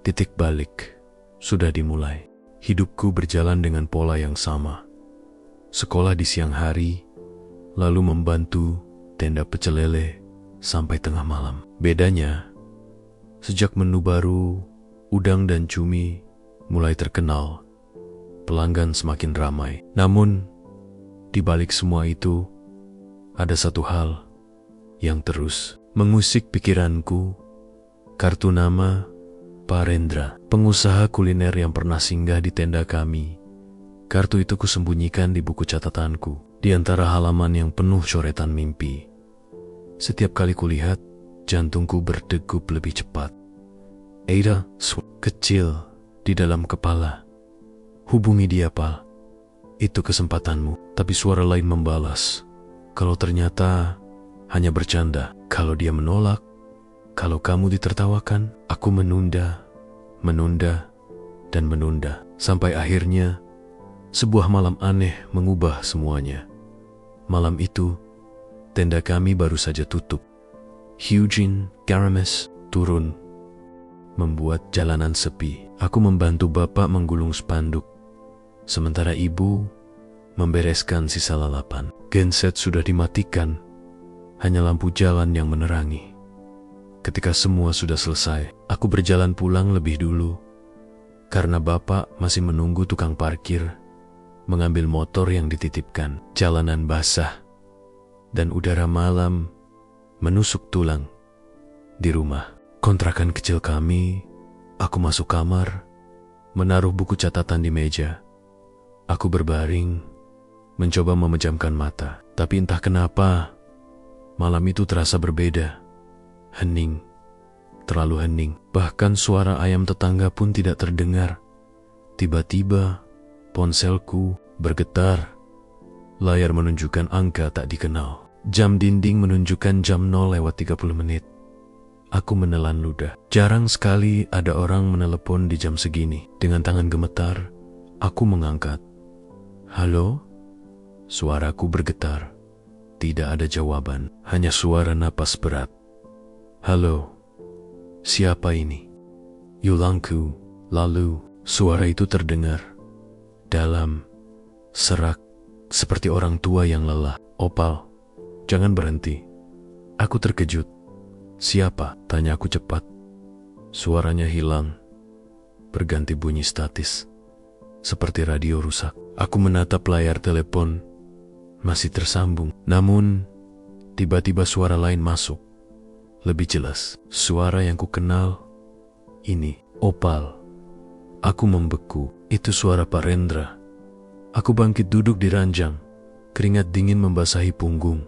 titik balik sudah dimulai. Hidupku berjalan dengan pola yang sama. Sekolah di siang hari, lalu membantu tenda pecel lele sampai tengah malam. Bedanya, sejak menu baru, udang dan cumi mulai terkenal, pelanggan semakin ramai. Namun, di balik semua itu, ada satu hal yang terus mengusik pikiranku. Kartu nama Pak Rendra, pengusaha kuliner yang pernah singgah di tenda kami. Kartu itu kusembunyikan di buku catatanku, di antara halaman yang penuh coretan mimpi. Setiap kali kulihat, jantungku berdegup lebih cepat. Ada kecil di dalam kepala. "Hubungi dia, Pal. Itu kesempatanmu." Tapi suara lain membalas, "Kalau ternyata hanya bercanda." Kalau dia menolak, kalau kamu ditertawakan, aku menunda, dan menunda. Sampai akhirnya, sebuah malam aneh mengubah semuanya. Malam itu Tenda kami baru saja tutup. Eugene Garamis turun, membuat jalanan sepi. Aku membantu bapak menggulung spanduk, sementara ibu membereskan sisa lalapan. Genset sudah dimatikan, hanya lampu jalan yang menerangi. Ketika semua sudah selesai, aku berjalan pulang lebih dulu, karena bapak masih menunggu tukang parkir mengambil motor yang dititipkan. Jalanan basah dan udara malam menusuk tulang. Di rumah kontrakan kecil kami, aku masuk kamar, menaruh buku catatan di meja. Aku berbaring, mencoba memejamkan mata. Tapi entah kenapa, malam itu terasa berbeda. Hening, terlalu hening. Bahkan suara ayam tetangga pun tidak terdengar. Tiba-tiba, ponselku bergetar. Layar menunjukkan angka tak dikenal. Jam dinding menunjukkan jam 0:30. Aku menelan ludah. Jarang sekali ada orang menelepon di jam segini. Dengan tangan gemetar, aku mengangkat. Halo? Suaraku bergetar. Tidak ada jawaban, hanya suara napas berat. Halo? Siapa ini? Yulangku. Lalu, suara itu terdengar dalam, serak, seperti orang tua yang lelah. Opal, jangan berhenti. Aku terkejut. Siapa? Tanya aku cepat. Suaranya hilang, berganti bunyi statis, seperti radio rusak. Aku menatap layar telepon, masih tersambung. Namun, tiba-tiba suara lain masuk, lebih jelas. Suara yang kukenal, ini, Opal. Aku membeku. Itu suara Pak Rendra. Aku bangkit duduk di ranjang, keringat dingin membasahi punggung.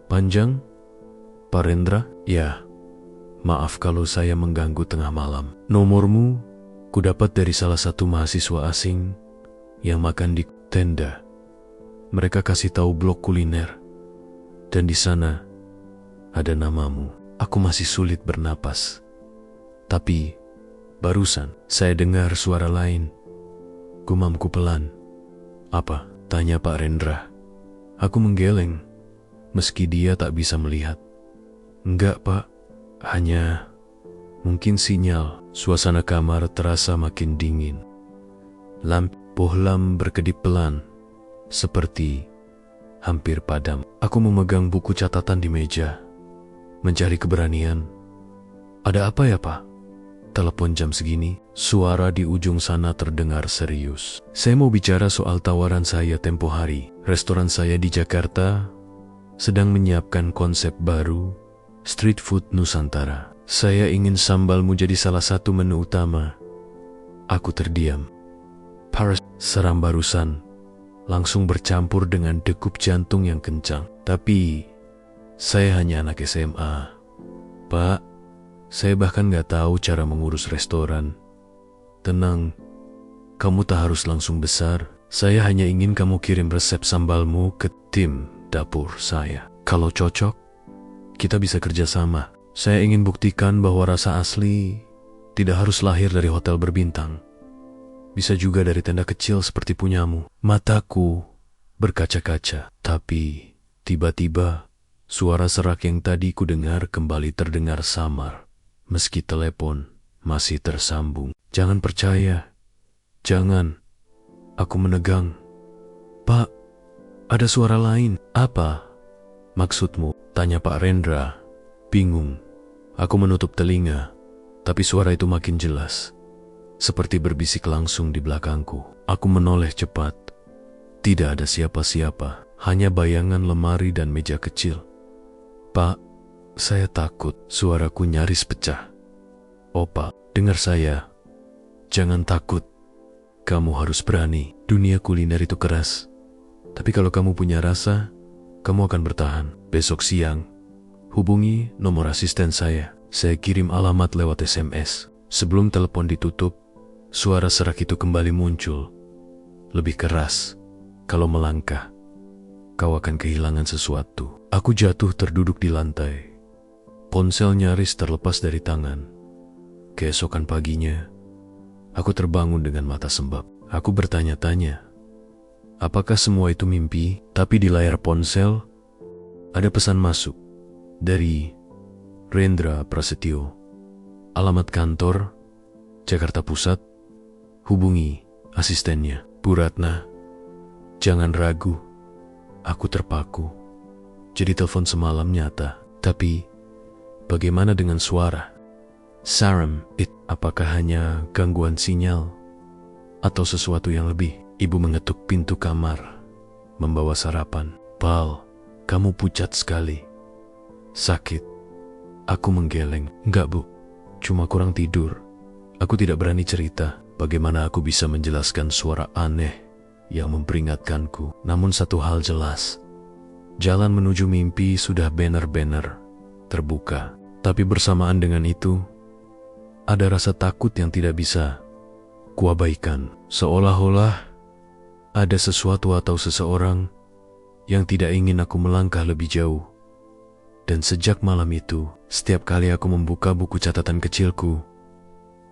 Panjang? Pak Rendra? Ya, maaf kalau saya mengganggu tengah malam. Nomormu kudapat dari salah satu mahasiswa asing yang makan di tenda. Mereka kasih tahu blok kuliner, dan di sana ada namamu. Aku masih sulit bernapas. Tapi barusan saya dengar suara lain. Gumamku pelan. Apa? Tanya Pak Rendra. Aku menggeleng, meski dia tak bisa melihat. Enggak, Pak. Hanya mungkin sinyal. Suasana kamar terasa makin dingin. Lampu bohlam berkedip pelan, seperti hampir padam. Aku memegang buku catatan di meja, mencari keberanian. Ada apa ya, Pak? Telepon jam segini. Suara di ujung sana terdengar serius. Saya mau bicara soal tawaran saya tempo hari. Restoran saya di Jakarta sedang menyiapkan konsep baru, street food Nusantara. Saya ingin sambalmu jadi salah satu menu utama. Aku terdiam. Paris, seram barusan langsung bercampur dengan degup jantung yang kencang. Tapi saya hanya anak SMA. Pak, saya bahkan gak tahu cara mengurus restoran. Tenang, kamu tak harus langsung besar. Saya hanya ingin kamu kirim resep sambalmu ke tim dapur saya. Kalau cocok, kita bisa kerjasama. Saya ingin buktikan bahwa rasa asli tidak harus lahir dari hotel berbintang. Bisa juga dari tenda kecil seperti punyamu. Mataku berkaca-kaca, tapi tiba-tiba suara serak yang tadi ku dengar kembali terdengar samar, meski telepon masih tersambung. Jangan percaya. Jangan. Aku menegang. Pak, ada suara lain. Apa maksudmu? Tanya Pak Rendra, bingung. Aku menutup telinga, tapi suara itu makin jelas, seperti berbisik langsung di belakangku. Aku menoleh cepat. Tidak ada siapa-siapa, hanya bayangan lemari dan meja kecil. Pak, saya takut. Suaraku nyaris pecah. Opa, dengar saya. Jangan takut. Kamu harus berani. Dunia kuliner itu keras. Tapi kalau kamu punya rasa, kamu akan bertahan. Besok siang, hubungi nomor asisten saya. Saya kirim alamat lewat SMS. Sebelum telepon ditutup, suara serak itu kembali muncul. Lebih keras. Kalau melangkah, kau akan kehilangan sesuatu. Aku jatuh terduduk di lantai. Ponsel nyaris terlepas dari tangan. Keesokan paginya, aku terbangun dengan mata sembab. Aku bertanya-tanya, apakah semua itu mimpi? Tapi di layar ponsel, Ada pesan masuk dari Rendra Prasetyo. Alamat kantor, Jakarta Pusat. Hubungi asistennya. Bu Ratna, jangan ragu. Aku terpaku. Jadi telepon semalam nyata. Tapi, bagaimana dengan suara? Saram, apakah hanya gangguan sinyal? Atau sesuatu yang lebih? Ibu mengetuk pintu kamar, membawa sarapan. Pal, kamu pucat sekali. Sakit. Aku menggeleng. Enggak, Bu. Cuma kurang tidur. Aku tidak berani cerita. Bagaimana aku bisa menjelaskan suara aneh yang memperingatkanku? Namun satu hal jelas. Jalan menuju mimpi sudah banner-banner terbuka. Tapi bersamaan dengan itu, ada rasa takut yang tidak bisa kuabaikan. Seolah-olah ada sesuatu atau seseorang yang tidak ingin aku melangkah lebih jauh. Dan sejak malam itu, setiap kali aku membuka buku catatan kecilku,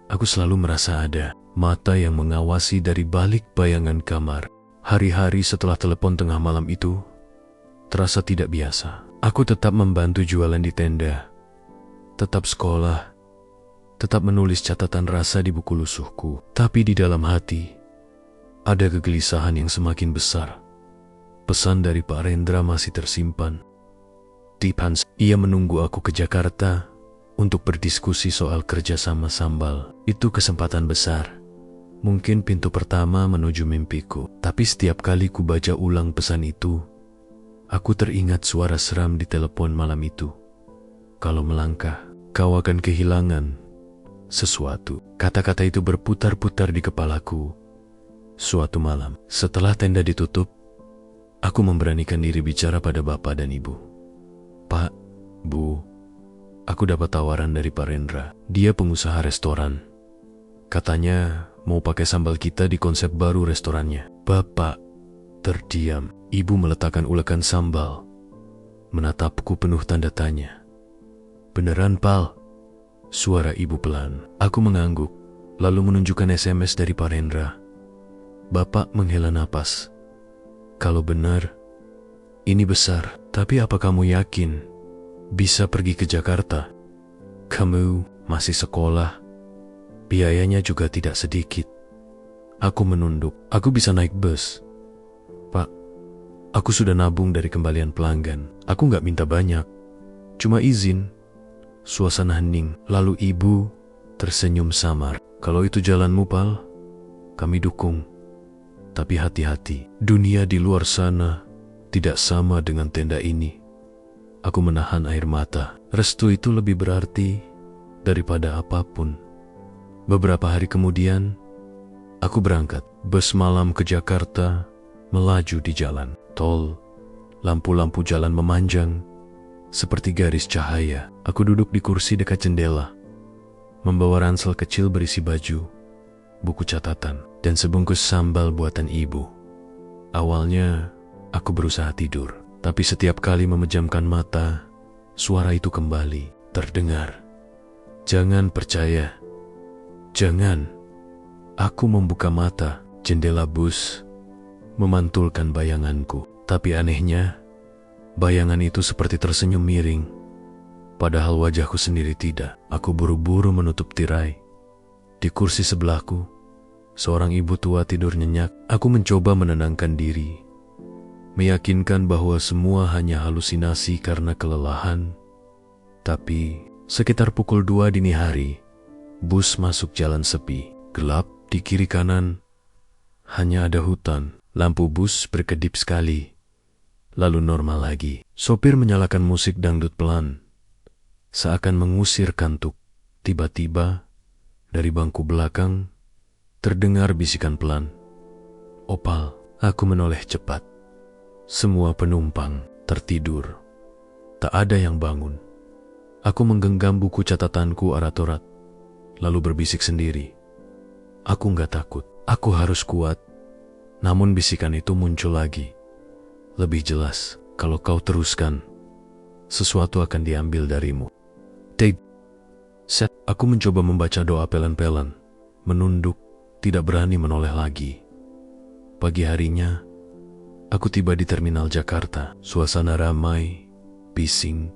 aku selalu merasa ada mata yang mengawasi dari balik bayangan kamar. Hari-hari setelah telepon tengah malam itu terasa tidak biasa. Aku tetap membantu jualan di tenda, tetap sekolah, tetap menulis catatan rasa di buku lusuhku. Tapi di dalam hati ada kegelisahan yang semakin besar. Pesan dari Pak Rendra masih tersimpan. Tipans, ia menunggu aku ke Jakarta untuk berdiskusi soal kerjasama Sambal. Itu kesempatan besar. Mungkin pintu pertama menuju mimpiku. Tapi setiap kali ku baca ulang pesan itu, aku teringat suara seram di telepon malam itu. Kalau melangkah, kau akan kehilangan sesuatu. Kata-kata itu berputar-putar di kepalaku. Suatu malam, setelah tenda ditutup, aku memberanikan diri bicara pada bapak dan ibu. Pak, Bu, aku dapat tawaran dari Pak Rendra. Dia pengusaha restoran. Katanya mau pakai sambal kita di konsep baru restorannya. Bapak terdiam. Ibu meletakkan ulekan sambal, menatapku penuh tanda tanya. Beneran, Pal? Suara ibu pelan. Aku mengangguk, lalu menunjukkan SMS dari Pak Rendra. Bapak menghela napas. Kalau benar, ini besar. Tapi apa kamu yakin bisa pergi ke Jakarta? Kamu masih sekolah. Biayanya juga tidak sedikit. Aku menunduk. Aku bisa naik bus. Pak, aku sudah nabung dari kembalian pelanggan. Aku nggak minta banyak. Cuma izin. Suasana hening. Lalu ibu tersenyum samar. Kalau itu jalanmu, Pal, kami dukung. Tapi hati-hati. Dunia di luar sana tidak sama dengan tenda ini. Aku menahan air mata. Restu itu lebih berarti daripada apapun. Beberapa hari kemudian, aku berangkat. Bus malam ke Jakarta melaju di jalan tol. Lampu-lampu jalan memanjang seperti garis cahaya. Aku duduk di kursi dekat jendela, membawa ransel kecil berisi baju, buku catatan, dan sebungkus sambal buatan ibu. Awalnya, aku berusaha tidur. Tapi setiap kali memejamkan mata, suara itu kembali terdengar. Jangan percaya. Jangan. Aku membuka mata. Jendela bus memantulkan bayanganku. Tapi anehnya, bayangan itu seperti tersenyum miring. Padahal wajahku sendiri tidak. Aku buru-buru menutup tirai. Di kursi sebelahku, seorang ibu tua tidur nyenyak. Aku mencoba menenangkan diri, meyakinkan bahwa semua hanya halusinasi karena kelelahan. Tapi sekitar pukul 2 dini hari, bus masuk jalan sepi. Gelap di kiri kanan, hanya ada hutan. Lampu bus berkedip sekali, lalu normal lagi. Sopir menyalakan musik dangdut pelan, seakan mengusir kantuk. Tiba-tiba, dari bangku belakang, terdengar bisikan pelan. Opal. Aku menoleh cepat. Semua penumpang tertidur. Tak ada yang bangun. Aku menggenggam buku catatanku arat-arat, lalu berbisik sendiri. Aku nggak takut. Aku harus kuat. Namun bisikan itu muncul lagi. Lebih jelas, kalau kau teruskan, sesuatu akan diambil darimu. Set. Aku mencoba membaca doa pelan-pelan, menunduk, tidak berani menoleh lagi. Pagi harinya, aku tiba di terminal Jakarta. Suasana ramai, bising,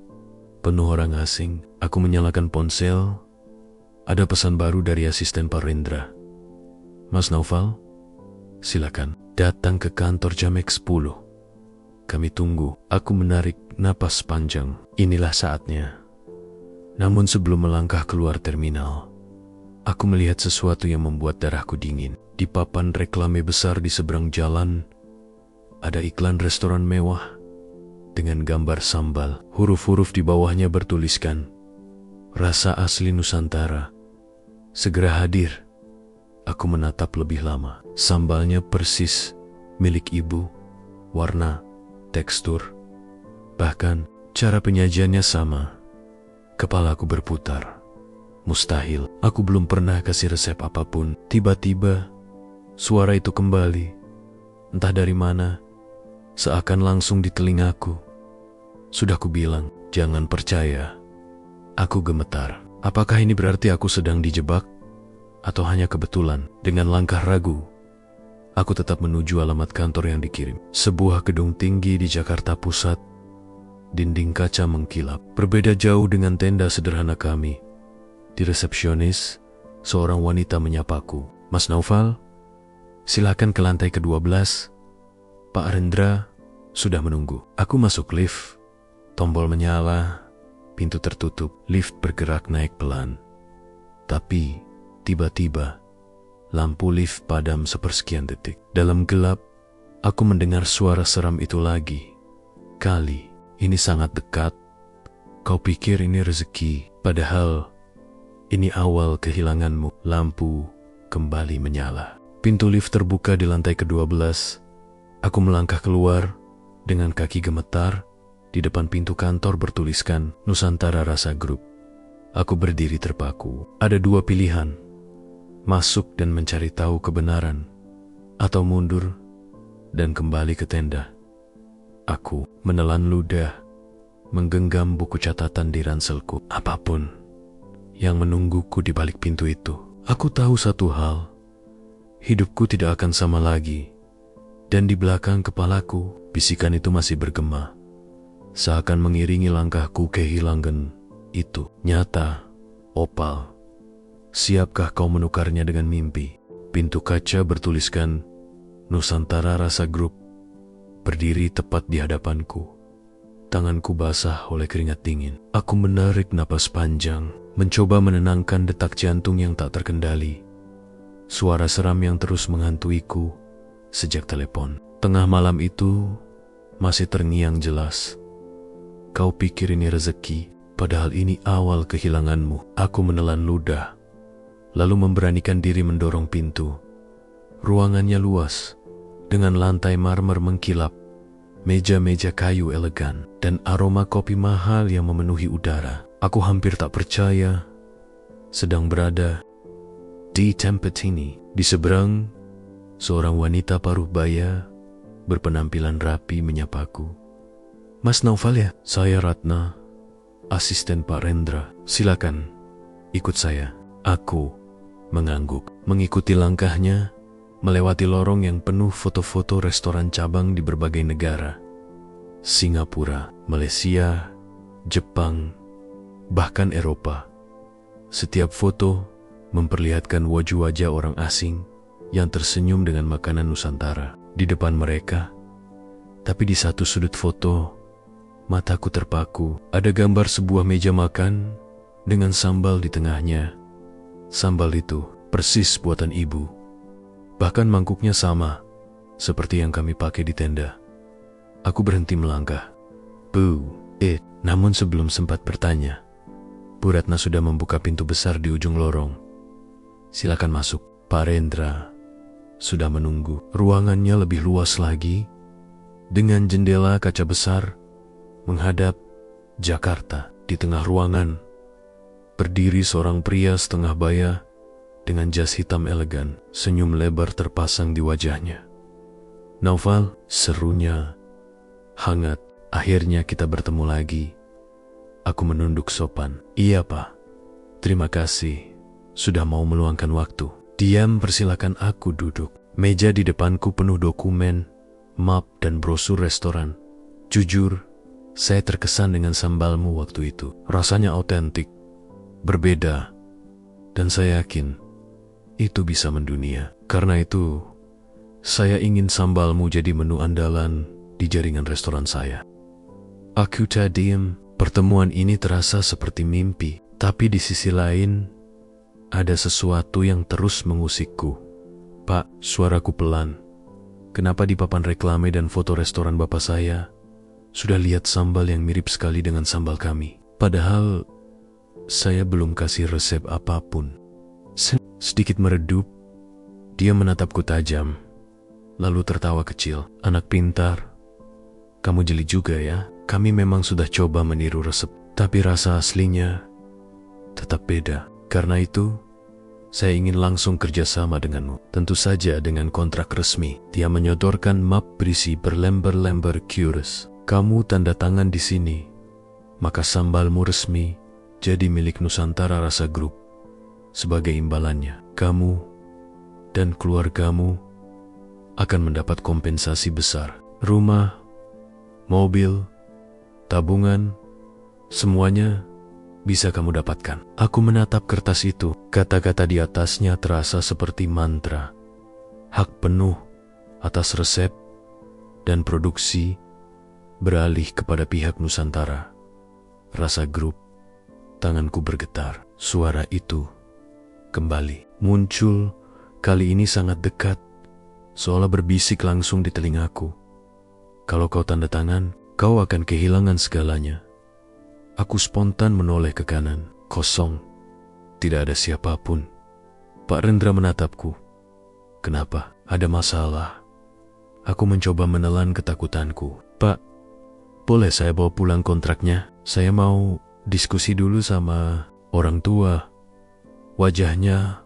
penuh orang asing. Aku menyalakan ponsel. Ada pesan baru dari asisten Pak Rendra. Mas Naufal, silakan datang ke kantor jam 10. Kami tunggu. Aku menarik napas panjang. Inilah saatnya. Namun sebelum melangkah keluar terminal, aku melihat sesuatu yang membuat darahku dingin. Di papan reklame besar di seberang jalan, ada iklan restoran mewah dengan gambar sambal. Huruf-huruf di bawahnya bertuliskan, "Rasa asli Nusantara. Segera hadir." Aku menatap lebih lama. Sambalnya persis milik ibu. Warna, tekstur, bahkan cara penyajiannya sama. Kepalaku berputar. Mustahil, aku belum pernah kasih resep apapun. Tiba-tiba, suara itu kembali. Entah dari mana, seakan langsung di telingaku. Sudah kubilang, jangan percaya. Aku gemetar. Apakah ini berarti aku sedang dijebak? Atau hanya kebetulan? Dengan langkah ragu, aku tetap menuju alamat kantor yang dikirim. Sebuah gedung tinggi di Jakarta Pusat. Dinding kaca mengkilap. Berbeda jauh dengan tenda sederhana kami. Di resepsionis, seorang wanita menyapaku. "Mas Naufal, silakan ke lantai ke-12. Pak Rendra sudah menunggu." Aku masuk lift. Tombol menyala, pintu tertutup, lift bergerak naik pelan. Tapi, tiba-tiba, lampu lift padam sepersekian detik. Dalam gelap, aku mendengar suara seram itu lagi. "Kali ini sangat dekat. Kau pikir ini rezeki, padahal ini awal kehilanganmu." Lampu kembali menyala. Pintu lift terbuka di lantai ke-12. Aku melangkah keluar dengan kaki gemetar. Di depan pintu kantor bertuliskan Nusantara Rasa Group. Aku berdiri terpaku. Ada dua pilihan. Masuk dan mencari tahu kebenaran, atau mundur dan kembali ke tenda. Aku menelan ludah, menggenggam buku catatan di ranselku. Apapun yang menungguku di balik pintu itu, aku tahu satu hal. Hidupku tidak akan sama lagi. Dan di belakang kepalaku, bisikan itu masih bergema. Seakan mengiringi langkahku kehilangan itu. "Nyata, Opal. Siapkah kau menukarnya dengan mimpi?" Pintu kaca bertuliskan Nusantara Rasa Group berdiri tepat di hadapanku. Tanganku basah oleh keringat dingin. Aku menarik napas panjang, mencoba menenangkan detak jantung yang tak terkendali. Suara seram yang terus menghantuiku sejak telepon. Tengah malam itu masih terngiang jelas. "Kau pikir ini rezeki, padahal ini awal kehilanganmu." Aku menelan ludah, lalu memberanikan diri mendorong pintu. Ruangannya luas, dengan lantai marmer mengkilap, meja-meja kayu elegan, dan aroma kopi mahal yang memenuhi udara. Aku hampir tak percaya sedang berada di tempat ini. Di seberang, seorang wanita paruh baya berpenampilan rapi menyapaku. "Mas Naufal ya? Saya Ratna, asisten Pak Rendra. Silakan, ikut saya." Aku mengangguk, mengikuti langkahnya, melewati lorong yang penuh foto-foto restoran cabang di berbagai negara. Singapura, Malaysia, Jepang, bahkan Eropa. Setiap foto memperlihatkan wajah-wajah orang asing yang tersenyum dengan makanan Nusantara di depan mereka. Tapi di satu sudut foto, mataku terpaku. Ada gambar sebuah meja makan dengan sambal di tengahnya. Sambal itu persis buatan ibu. Bahkan mangkuknya sama seperti yang kami pakai di tenda. Aku berhenti melangkah. Namun sebelum sempat bertanya, Bu Ratna sudah membuka pintu besar di ujung lorong. "Silakan masuk." Pak Rendra sudah menunggu. Ruangannya lebih luas lagi, dengan jendela kaca besar menghadap Jakarta. Di tengah ruangan berdiri seorang pria setengah baya dengan jas hitam elegan. Senyum lebar terpasang di wajahnya. "Naufal," serunya hangat. "Akhirnya kita bertemu lagi." Aku menunduk sopan. "Iya Pak, terima kasih sudah mau meluangkan waktu." "Diam, persilakan aku duduk." Meja di depanku penuh dokumen, map, dan brosur restoran. Jujur, Saya terkesan dengan sambalmu waktu itu. Rasanya autentik, berbeda, dan saya yakin itu bisa mendunia. Karena itu, saya ingin sambalmu jadi menu andalan di jaringan restoran saya. Aku tak diam. Pertemuan ini terasa seperti mimpi, tapi di sisi lain, ada sesuatu yang terus mengusikku. Pak, suaraku pelan. Kenapa di papan reklame dan foto restoran bapak saya sudah lihat sambal yang mirip sekali dengan sambal kami? Padahal saya belum kasih resep apapun. Sedikit meredup, dia menatapku tajam, lalu tertawa kecil. Anak pintar, kamu jeli juga ya. Kami memang sudah coba meniru resep, tapi rasa aslinya tetap beda. Karena itu, saya ingin langsung kerjasama denganmu. Tentu saja dengan kontrak resmi. Dia menyodorkan map berisi berlembar-lembar QRIS. Kamu tanda tangan di sini, maka sambalmu resmi jadi milik Nusantara Rasa Group. Sebagai imbalannya, kamu dan keluargamu akan mendapat kompensasi besar. Rumah, mobil, tabungan, semuanya bisa kamu dapatkan. Aku menatap kertas itu. Kata-kata di atasnya terasa seperti mantra. Hak penuh atas resep dan produksi beralih kepada pihak Nusantara Rasa Group. Tanganku bergetar. Suara itu kembali muncul, kali ini sangat dekat, seolah berbisik langsung di telingaku. Kalau kau tanda tangan, kau akan kehilangan segalanya. Aku spontan menoleh ke kanan. Kosong. Tidak ada siapapun. Pak Rendra menatapku. Kenapa? Ada masalah? Aku mencoba menelan ketakutanku. Pak, boleh saya bawa pulang kontraknya? Saya mau diskusi dulu sama orang tua. Wajahnya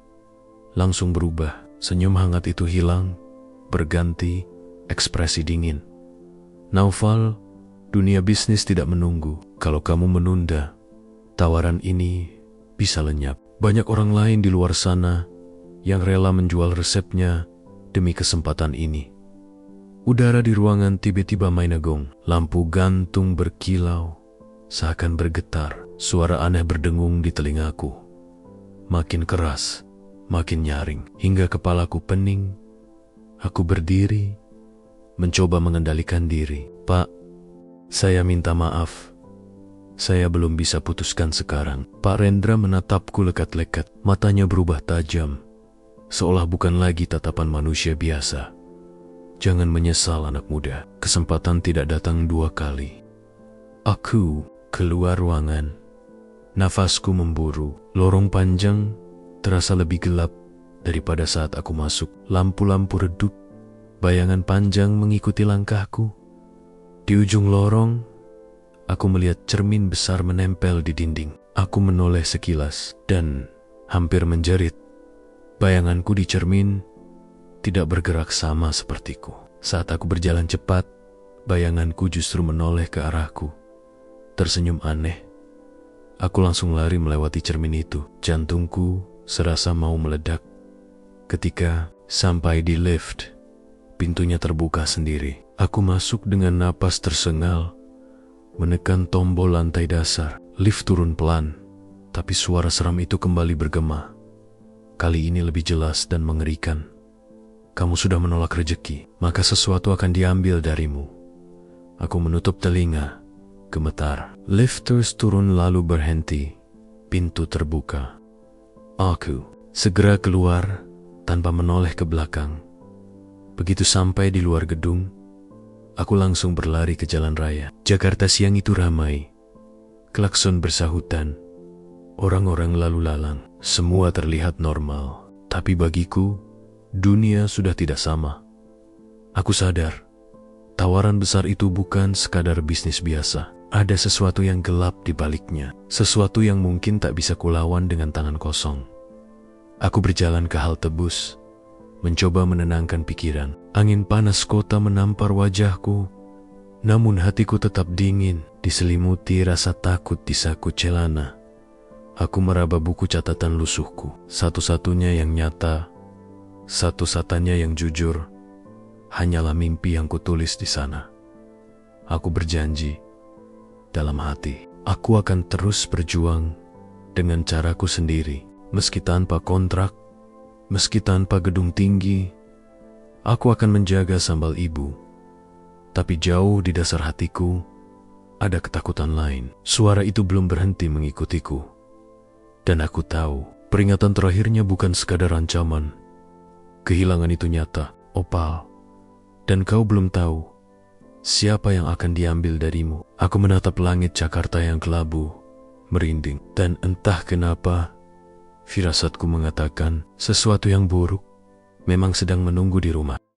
langsung berubah. Senyum hangat itu hilang, berganti ekspresi dingin. Naufal, dunia bisnis tidak menunggu. Kalau kamu menunda, tawaran ini bisa lenyap. Banyak orang lain di luar sana yang rela menjual resepnya demi kesempatan ini. Udara di ruangan tiba-tiba mainagong. Lampu gantung berkilau, seakan bergetar. Suara aneh berdengung di telingaku. Makin keras, makin nyaring, hingga kepalaku pening. Aku berdiri, mencoba mengendalikan diri. Pak, saya minta maaf. Saya belum bisa putuskan sekarang. Pak Rendra menatapku lekat-lekat. Matanya berubah tajam, seolah bukan lagi tatapan manusia biasa. Jangan menyesal anak muda. Kesempatan tidak datang dua kali. Aku keluar ruangan. Nafasku memburu. Lorong panjang terasa lebih gelap daripada saat aku masuk. Lampu-lampu redup. Bayangan panjang mengikuti langkahku. Di ujung lorong, aku melihat cermin besar menempel di dinding. Aku menoleh sekilas dan hampir menjerit. Bayanganku di cermin tidak bergerak sama sepertiku. Saat aku berjalan cepat, bayanganku justru menoleh ke arahku. Tersenyum aneh. Aku langsung lari melewati cermin itu. Jantungku serasa mau meledak. Ketika sampai di lift, pintunya terbuka sendiri. Aku masuk dengan napas tersengal, menekan tombol lantai dasar. Lift turun pelan, tapi suara seram itu kembali bergema. Kali ini lebih jelas dan mengerikan. Kamu sudah menolak rezeki, maka sesuatu akan diambil darimu. Aku menutup telinga, gemetar. Lift terus turun lalu berhenti. Pintu terbuka. Aku segera keluar tanpa menoleh ke belakang. Begitu sampai di luar gedung, aku langsung berlari ke jalan raya. Jakarta siang itu ramai. Klakson bersahutan. Orang-orang lalu lalang. Semua terlihat normal. Tapi bagiku, dunia sudah tidak sama. Aku sadar, tawaran besar itu bukan sekadar bisnis biasa. Ada sesuatu yang gelap di baliknya. Sesuatu yang mungkin tak bisa kulawan dengan tangan kosong. Aku berjalan ke halte bus, mencoba menenangkan pikiran. Angin panas kota menampar wajahku, namun hatiku tetap dingin, diselimuti rasa takut di saku celana. Aku meraba buku catatan lusuhku, satu-satunya yang nyata, satu-satunya yang jujur, hanyalah mimpi yang kutulis di sana. Aku berjanji, dalam hati. Aku akan terus berjuang dengan caraku sendiri, meski tanpa kontrak, meski tanpa gedung tinggi. Aku akan menjaga sambal ibu. Tapi jauh di dasar hatiku, ada ketakutan lain. Suara itu belum berhenti mengikutiku. Dan aku tahu, peringatan terakhirnya bukan sekadar ancaman. Kehilangan itu nyata, Opal. Dan kau belum tahu siapa yang akan diambil darimu. Aku menatap langit Jakarta yang kelabu, merinding. Dan entah kenapa, firasatku mengatakan sesuatu yang buruk memang sedang menunggu di rumah.